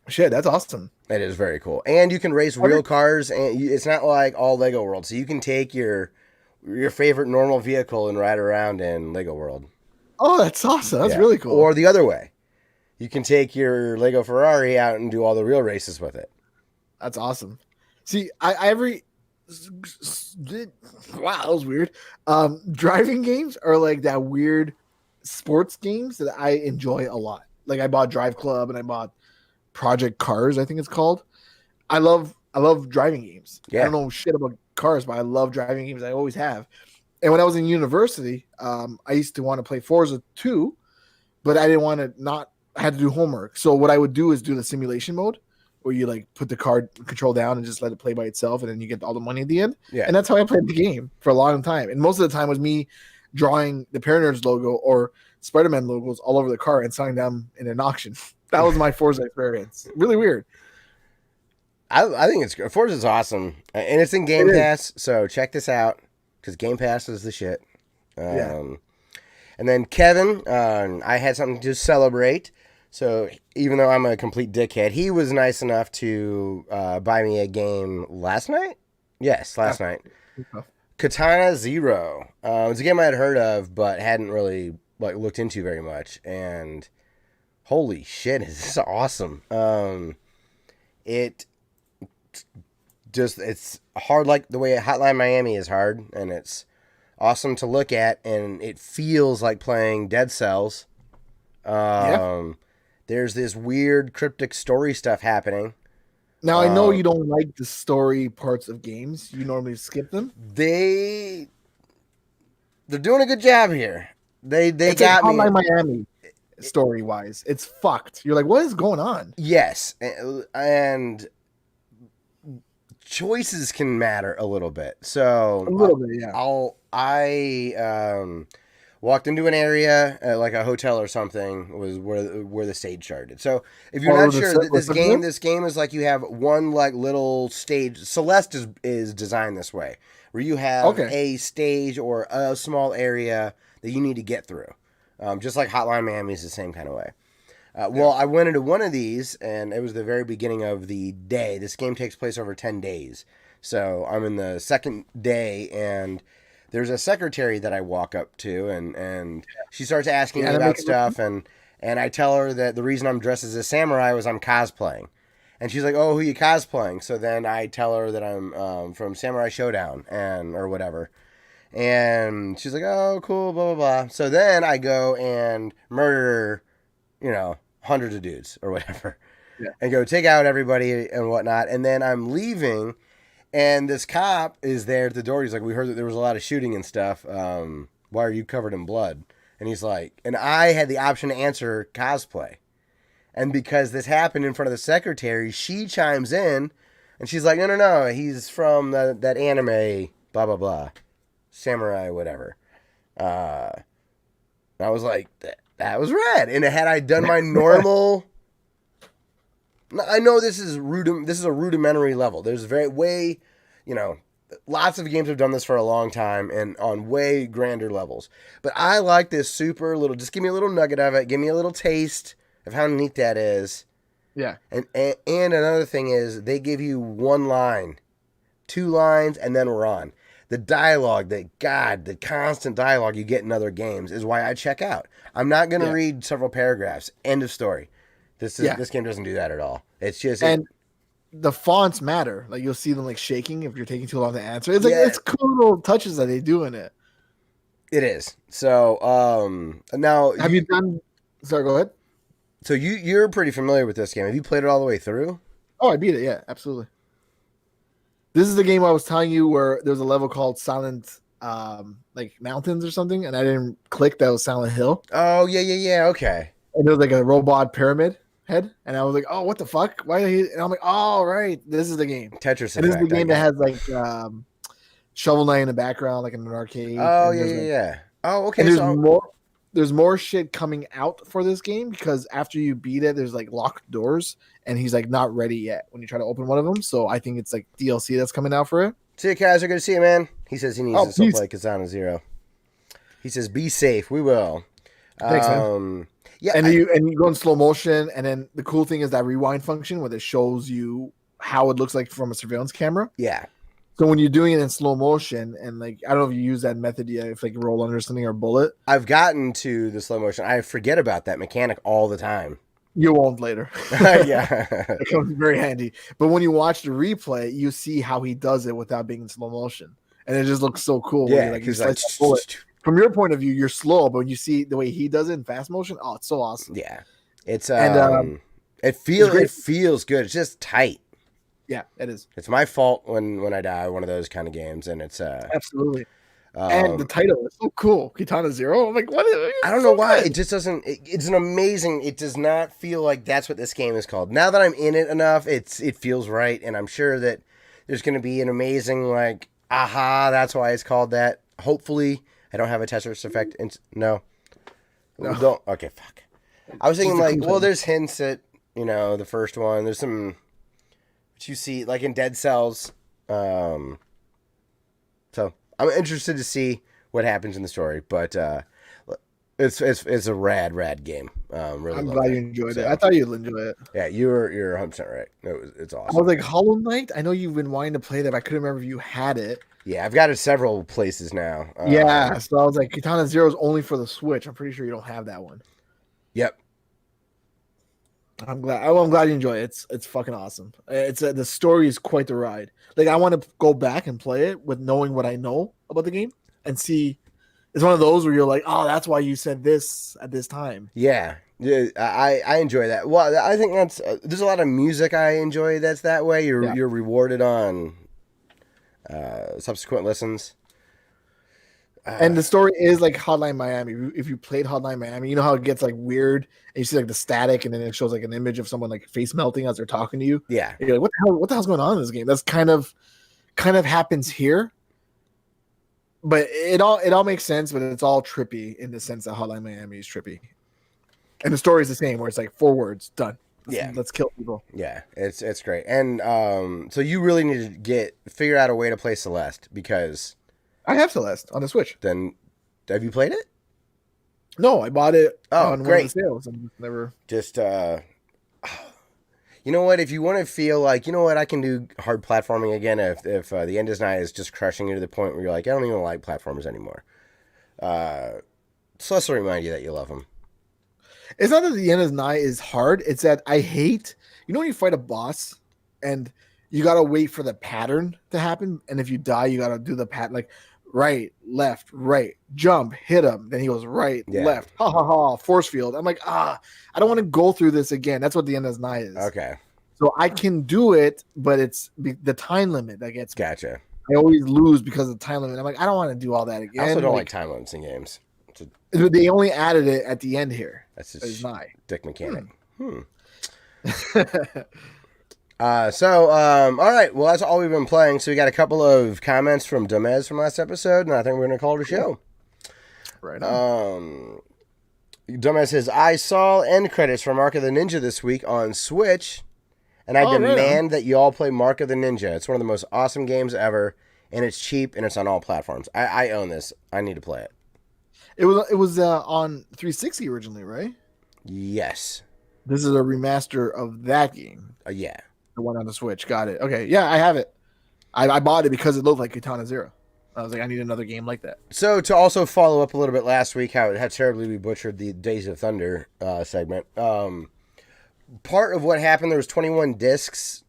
[SPEAKER 2] Shit, that's awesome.
[SPEAKER 1] It is very cool, and you can race real cars, and it's not like all Lego World. So you can take your favorite normal vehicle and ride around in Lego World.
[SPEAKER 2] Oh, that's awesome. That's really cool.
[SPEAKER 1] Or the other way, you can take your Lego Ferrari out and do all the real races with it.
[SPEAKER 2] That's awesome. See, wow, that was weird. Driving games are like that weird sports games that I enjoy a lot. Like I bought Drive Club and I bought Project Cars, I think it's called. I love driving games. Yeah. I don't know shit about cars, but I love driving games. I always have. And when I was in university, I used to want to play Forza 2, but I didn't want to I had to do homework. So what I would do is do the simulation mode where you like put the car control down and just let it play by itself, and then you get all the money at the end. Yeah. And that's how I played the game for a long time. And most of the time was me drawing the Paranerds logo or Spider-Man logos all over the car and selling them in an auction. That was my Forza experience. Really weird.
[SPEAKER 1] I think it's good. Forza's awesome, and it's in Game Pass. So check this out because Game Pass is the shit. And then Kevin, I had something to celebrate. So even though I'm a complete dickhead, he was nice enough to buy me a game last night. Yes, last night. Katana Zero. It's a game I had heard of, but hadn't really looked into very much. And holy shit, is this awesome? It's hard like the way Hotline Miami is hard, and it's awesome to look at, and it feels like playing Dead Cells. There's this weird cryptic story stuff happening.
[SPEAKER 2] Now, I know you don't like the story parts of games. You normally skip them.
[SPEAKER 1] They're doing a good job here. They got me.
[SPEAKER 2] Hotline Miami story-wise. It's fucked. You're like, what is going on?
[SPEAKER 1] Yes, and choices can matter a little bit. So
[SPEAKER 2] a little bit, yeah.
[SPEAKER 1] I walked into an area like a hotel or something was where the stage started. So if you're not sure, this game is like you have one like little stage. Celeste is designed this way, where you have a stage or a small area that you need to get through. Just like Hotline Miami is the same kind of way. Well, I went into one of these, and it was the very beginning of the day. This game takes place over 10 days. So I'm in the second day, and there's a secretary that I walk up to, and she starts asking me about stuff, and I tell her that the reason I'm dressed as a samurai was I'm cosplaying. And she's like, oh, who are you cosplaying? So then I tell her that I'm from Samurai Showdown, or whatever. And she's like, oh, cool, blah, blah, blah. So then I go and murder, hundreds of dudes or whatever, and go take out everybody and whatnot. And then I'm leaving, and this cop is there at the door. He's like, we heard that there was a lot of shooting and stuff. Why are you covered in blood? And he's like, and I had the option to answer cosplay. And because this happened in front of the secretary, she chimes in, and she's like, no, he's from that anime, blah, blah, blah, samurai, whatever. I was like, that was rad. And had I done my normal, I know this is a rudimentary level. There's lots of games have done this for a long time and on way grander levels. But I like this super little, just give me a little nugget of it. Give me a little taste of how neat that is.
[SPEAKER 2] Yeah.
[SPEAKER 1] And another thing is they give you one line, 2 lines, and then we're on. The dialogue, the constant dialogue you get in other games is why I check out. I'm not going to read several paragraphs. End of story. This game doesn't do that at all. It's just...
[SPEAKER 2] And the fonts matter. Like, you'll see them, like, shaking if you're taking too long to answer. It's like, it's cool little touches that they do in it.
[SPEAKER 1] It is. So, now...
[SPEAKER 2] Have you done... Sorry, go ahead.
[SPEAKER 1] So, you're pretty familiar with this game. Have you played it all the way through?
[SPEAKER 2] Oh, I beat it. Yeah, absolutely. This is the game I was telling you where there's a level called Silent Mountains or something, and I didn't click that was Silent Hill.
[SPEAKER 1] Oh, yeah, okay.
[SPEAKER 2] And there was like a robot pyramid. head, and I was like, "Oh, what the fuck? Why?" And I'm like, "Oh, right, this is the game."
[SPEAKER 1] Tetris
[SPEAKER 2] And this is the
[SPEAKER 1] Effect,
[SPEAKER 2] game that has like Shovel Knight in the background, like in an arcade.
[SPEAKER 1] Oh,
[SPEAKER 2] And
[SPEAKER 1] yeah,
[SPEAKER 2] there's
[SPEAKER 1] yeah,
[SPEAKER 2] like,
[SPEAKER 1] yeah. Oh, okay.
[SPEAKER 2] and there's
[SPEAKER 1] So
[SPEAKER 2] more. There's more shit coming out for this game because after you beat it, there's like locked doors, and he's like not ready yet when you try to open one of them. So I think it's like DLC that's coming out for it.
[SPEAKER 1] see you, Kaiser. Good to see you, man. He says he needs to still
[SPEAKER 2] Peace.
[SPEAKER 1] play Katana Zero. He says, "Be safe. We will."
[SPEAKER 2] Thanks, man.
[SPEAKER 1] Yeah,
[SPEAKER 2] and you go in slow motion, and then the cool thing is that rewind function where it shows you how it looks like from a surveillance camera.
[SPEAKER 1] yeah.
[SPEAKER 2] So when you're doing it in slow motion, and like I don't know if you use that method yet, if like you roll under something or bullet,
[SPEAKER 1] I've gotten to the slow motion. I forget about that mechanic all the time.
[SPEAKER 2] you won't later.
[SPEAKER 1] Yeah.
[SPEAKER 2] It comes very handy. But when you watch the replay, you see how he does it without being in slow motion, and it just looks so cool.
[SPEAKER 1] Yeah,
[SPEAKER 2] like,
[SPEAKER 1] he's
[SPEAKER 2] you
[SPEAKER 1] like,
[SPEAKER 2] slice that bullet. From your point of view, you're slow, but when you see the way he does it in fast motion, oh, it's so awesome.
[SPEAKER 1] yeah. It's
[SPEAKER 2] And
[SPEAKER 1] it feels good. It's just tight.
[SPEAKER 2] yeah, it is.
[SPEAKER 1] It's my fault when I die one of those kind of games, and it's
[SPEAKER 2] Absolutely. And the title is so cool, Katana Zero. I'm like, what?
[SPEAKER 1] I don't know why it just doesn't. It's an amazing. It does not feel like that's what this game is called. Now that I'm in it enough, it feels right, and I'm sure that there's going to be an amazing like, aha, that's why it's called that. Hopefully, I don't have a Tetris effect. No. Don't. Okay, fuck. I was thinking like, well, there's hints at the first one. There's some what you see like in Dead Cells. So I'm interested to see what happens in the story, but it's a rad game. Really,
[SPEAKER 2] I'm glad you enjoyed it. I thought you'd enjoy it.
[SPEAKER 1] Yeah, you're 100% right. It's awesome.
[SPEAKER 2] I was like, Hollow Knight. I know you've been wanting to play that, but I couldn't remember if you had it.
[SPEAKER 1] Yeah, I've got it several places now.
[SPEAKER 2] Yeah, so I was like, Katana Zero is only for the Switch. I'm pretty sure you don't have that one.
[SPEAKER 1] Yep.
[SPEAKER 2] I'm glad. I'm glad you enjoy it. It's fucking awesome. It's the story is quite the ride. Like I want to go back and play it with knowing what I know about the game and see. It's one of those where you're like, oh, that's why you said this at this time.
[SPEAKER 1] Yeah, I enjoy that. Well, I think that's there's a lot of music I enjoy that's that way. You're rewarded on subsequent listens.
[SPEAKER 2] And the story is like Hotline Miami. If you played Hotline Miami, you know how it gets like weird and you see like the static and then it shows like an image of someone like face melting as they're talking to you.
[SPEAKER 1] Yeah.
[SPEAKER 2] And you're like, what the hell's going on in this game? That's kind of happens here. But it all makes sense, but it's all trippy in the sense that Hotline Miami is trippy. And the story is the same where it's like 4 words, done. Let's kill people.
[SPEAKER 1] Yeah, it's great. And so you really need to figure out a way to play Celeste because
[SPEAKER 2] I have Celeste on the Switch.
[SPEAKER 1] Then, have you played it?
[SPEAKER 2] No, I bought it on
[SPEAKER 1] great.
[SPEAKER 2] one of the sales and never.
[SPEAKER 1] Just, you know what? If you want to feel like, you know what, I can do hard platforming again. If the end is nigh is just crushing you to the point where you're like, I don't even like platformers anymore. Celeste will remind you that you love them.
[SPEAKER 2] It's not that the end is nigh is hard. It's that I hate. You know when you fight a boss and you gotta wait for the pattern to happen, and if you die, you gotta do the pattern like right, left, right, jump, hit him. Then he goes right, left, ha ha ha, force field. I'm like, I don't want to go through this again. That's what the end is nigh is.
[SPEAKER 1] Okay.
[SPEAKER 2] So I can do it, but it's the time limit that gets me.
[SPEAKER 1] Gotcha.
[SPEAKER 2] I always lose because of the time limit. I'm like, I don't want to do all that again.
[SPEAKER 1] I also don't like time limits in games.
[SPEAKER 2] They only added it at the end here.
[SPEAKER 1] That's just
[SPEAKER 2] nigh.
[SPEAKER 1] Dick mechanic. All right. Well, that's all we've been playing. So we got a couple of comments from Dumez from last episode, and I think we're going to call it a show.
[SPEAKER 2] Right on.
[SPEAKER 1] Dumez says, I saw end credits for Mark of the Ninja this week on Switch, and I demand that you all play Mark of the Ninja. It's one of the most awesome games ever, and it's cheap, and it's on all platforms. I own this. I need to play it.
[SPEAKER 2] It was on 360 originally, right?
[SPEAKER 1] Yes.
[SPEAKER 2] This is a remaster of that game.
[SPEAKER 1] Yeah.
[SPEAKER 2] The one on the Switch. Got it. Okay. Yeah, I have it. I bought it because it looked like Katana Zero. I was like, I need another game like that.
[SPEAKER 1] So to also follow up a little bit last week, how terribly we butchered the Days of Thunder segment. Part of what happened, there was 21 discs.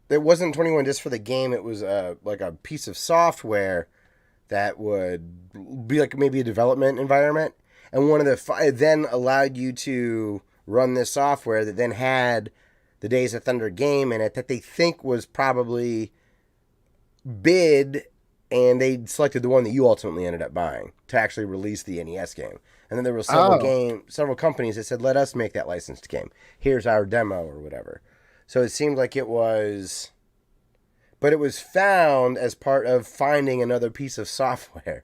[SPEAKER 1] It wasn't 21 discs for the game. It was like a piece of software that would be like maybe a development environment. And one of the then allowed you to run this software that then had the Days of Thunder game in it that they think was probably bid and they selected the one that you ultimately ended up buying to actually release the NES game. And then there were several companies that said, let us make that licensed game. Here's our demo or whatever. So it seemed like it was... But it was found as part of finding another piece of software.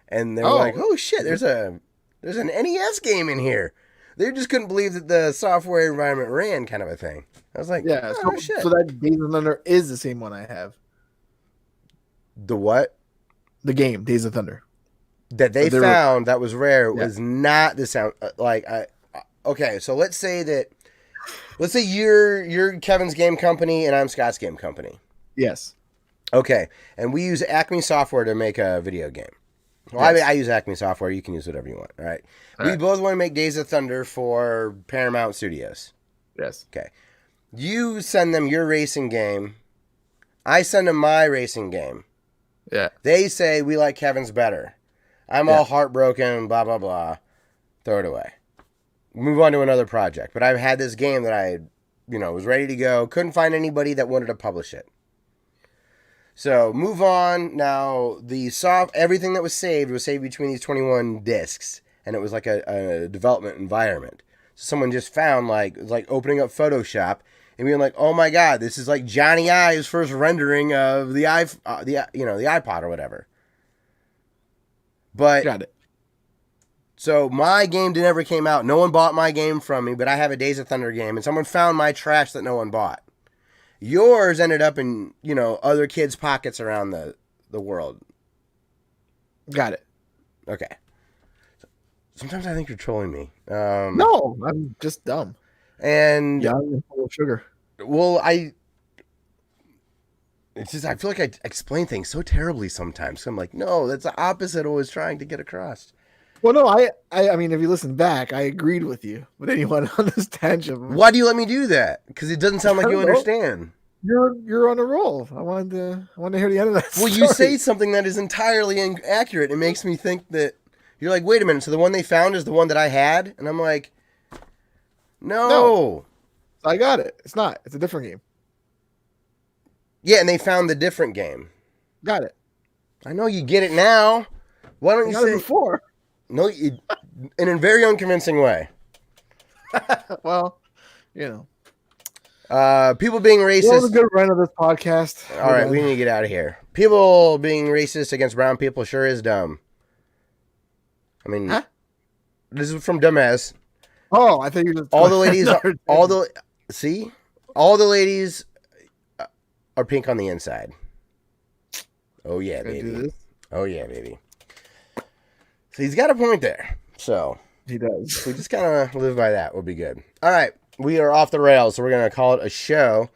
[SPEAKER 1] And they were like, oh shit, there's an NES game in here. They just couldn't believe that the software environment ran, kind of a thing. I was like, shit.
[SPEAKER 2] So that Days of Thunder is the same one I have.
[SPEAKER 1] The what? The
[SPEAKER 2] game, Days of Thunder.
[SPEAKER 1] That they found that was rare was not the sound. Okay, so let's say you're Kevin's game company and I'm Scott's game company.
[SPEAKER 2] Yes.
[SPEAKER 1] Okay, and we use Acme software to make a video game. Well, yes. I use Acme software. You can use whatever you want. All right. We both want to make Days of Thunder for Paramount Studios.
[SPEAKER 2] Yes.
[SPEAKER 1] Okay. You send them your racing game. I send them my racing game.
[SPEAKER 2] Yeah.
[SPEAKER 1] They say we like Kevin's better. I'm all heartbroken, blah, blah, blah. Throw it away. Move on to another project. But I've had this game that I, was ready to go. Couldn't find anybody that wanted to publish it. So move on. Now, everything that was saved between these 21 discs. And it was like a development environment. So someone just found, like opening up Photoshop and being like, oh my God, this is like Johnny Ive's first rendering of the iPod or whatever. But
[SPEAKER 2] got it.
[SPEAKER 1] So my game never came out. No one bought my game from me, but I have a Days of Thunder game, and someone found my trash that no one bought. Yours ended up in, other kids' pockets around the world.
[SPEAKER 2] Got it.
[SPEAKER 1] Okay. Sometimes I think you're trolling me.
[SPEAKER 2] No, I'm just dumb.
[SPEAKER 1] And
[SPEAKER 2] young, full of sugar.
[SPEAKER 1] Well, I feel like I explain things so terribly sometimes. So I'm like, no, that's the opposite I was trying to get across.
[SPEAKER 2] Well, no, I mean, if you listen back, I agreed with you. But then you went on this tangent.
[SPEAKER 1] Why do you let me do that? Because it doesn't sound like you understand.
[SPEAKER 2] You're on a roll. I wanted to hear the end of that story.
[SPEAKER 1] Well, you say something that is entirely inaccurate. It makes me think that you're like, wait a minute. So the one they found is the one that I had? And I'm like, no.
[SPEAKER 2] I got it. It's not. It's a different game.
[SPEAKER 1] Yeah, and they found the different game.
[SPEAKER 2] Got it.
[SPEAKER 1] I know you get it now. Why don't you say
[SPEAKER 2] it before?
[SPEAKER 1] No, in a very unconvincing way.
[SPEAKER 2] Well,
[SPEAKER 1] people being racist.
[SPEAKER 2] That was a good run of this podcast.
[SPEAKER 1] All right, we need to get out of here. People being racist against brown people sure is dumb. I mean, This is from Dumbass.
[SPEAKER 2] Oh, I think you're just
[SPEAKER 1] all the ladies. All the ladies are pink on the inside. Oh yeah, baby. Oh yeah, baby. So he's got a point there. So
[SPEAKER 2] he does.
[SPEAKER 1] We just kind of live by that. We'll be good. All right, we are off the rails, so we're gonna call it a show.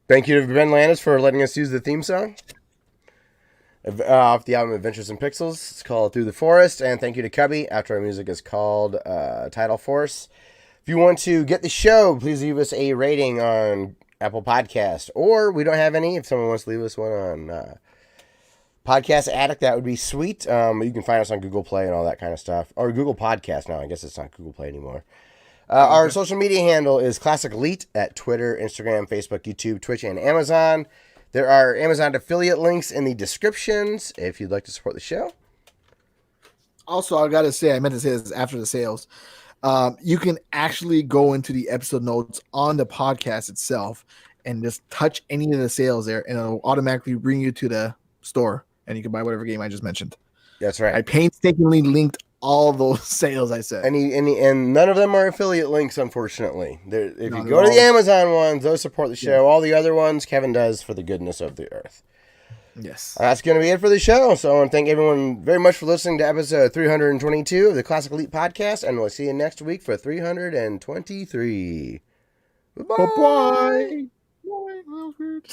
[SPEAKER 1] Thank you to Ben Landis for letting us use the theme song off the album Adventures in Pixels. It's called Through the Forest. And thank you to Cubby. Outro music is called Tidal Force. If you want to get the show, please leave us a rating on Apple Podcast. Or we don't have any. If someone wants to leave us one on Podcast Addict, that would be sweet. You can find us on Google Play and all that kind of stuff. Or Google Podcast now. I guess it's not Google Play anymore. Our social media handle is Classic Elite at Twitter, Instagram, Facebook, YouTube, Twitch, and Amazon. There are Amazon affiliate links in the descriptions if you'd like to support the show.
[SPEAKER 2] Also, I got to say, I meant to say this after the sales. You can actually go into the episode notes on the podcast itself and just touch any of the sales there, and it'll automatically bring you to the store, and you can buy whatever game I just mentioned.
[SPEAKER 1] That's right.
[SPEAKER 2] I painstakingly linked all those sales I said.
[SPEAKER 1] And none of them are affiliate links, unfortunately. If you go to the Amazon ones, those support the show. Yeah. All the other ones, Kevin does for the goodness of the earth.
[SPEAKER 2] Yes.
[SPEAKER 1] That's going to be it for the show. So I want to thank everyone very much for listening to episode 322 of the Classic Elite Podcast, and we'll see you next week for 323. Bye-bye.
[SPEAKER 2] Bye-bye. Bye. That was weird.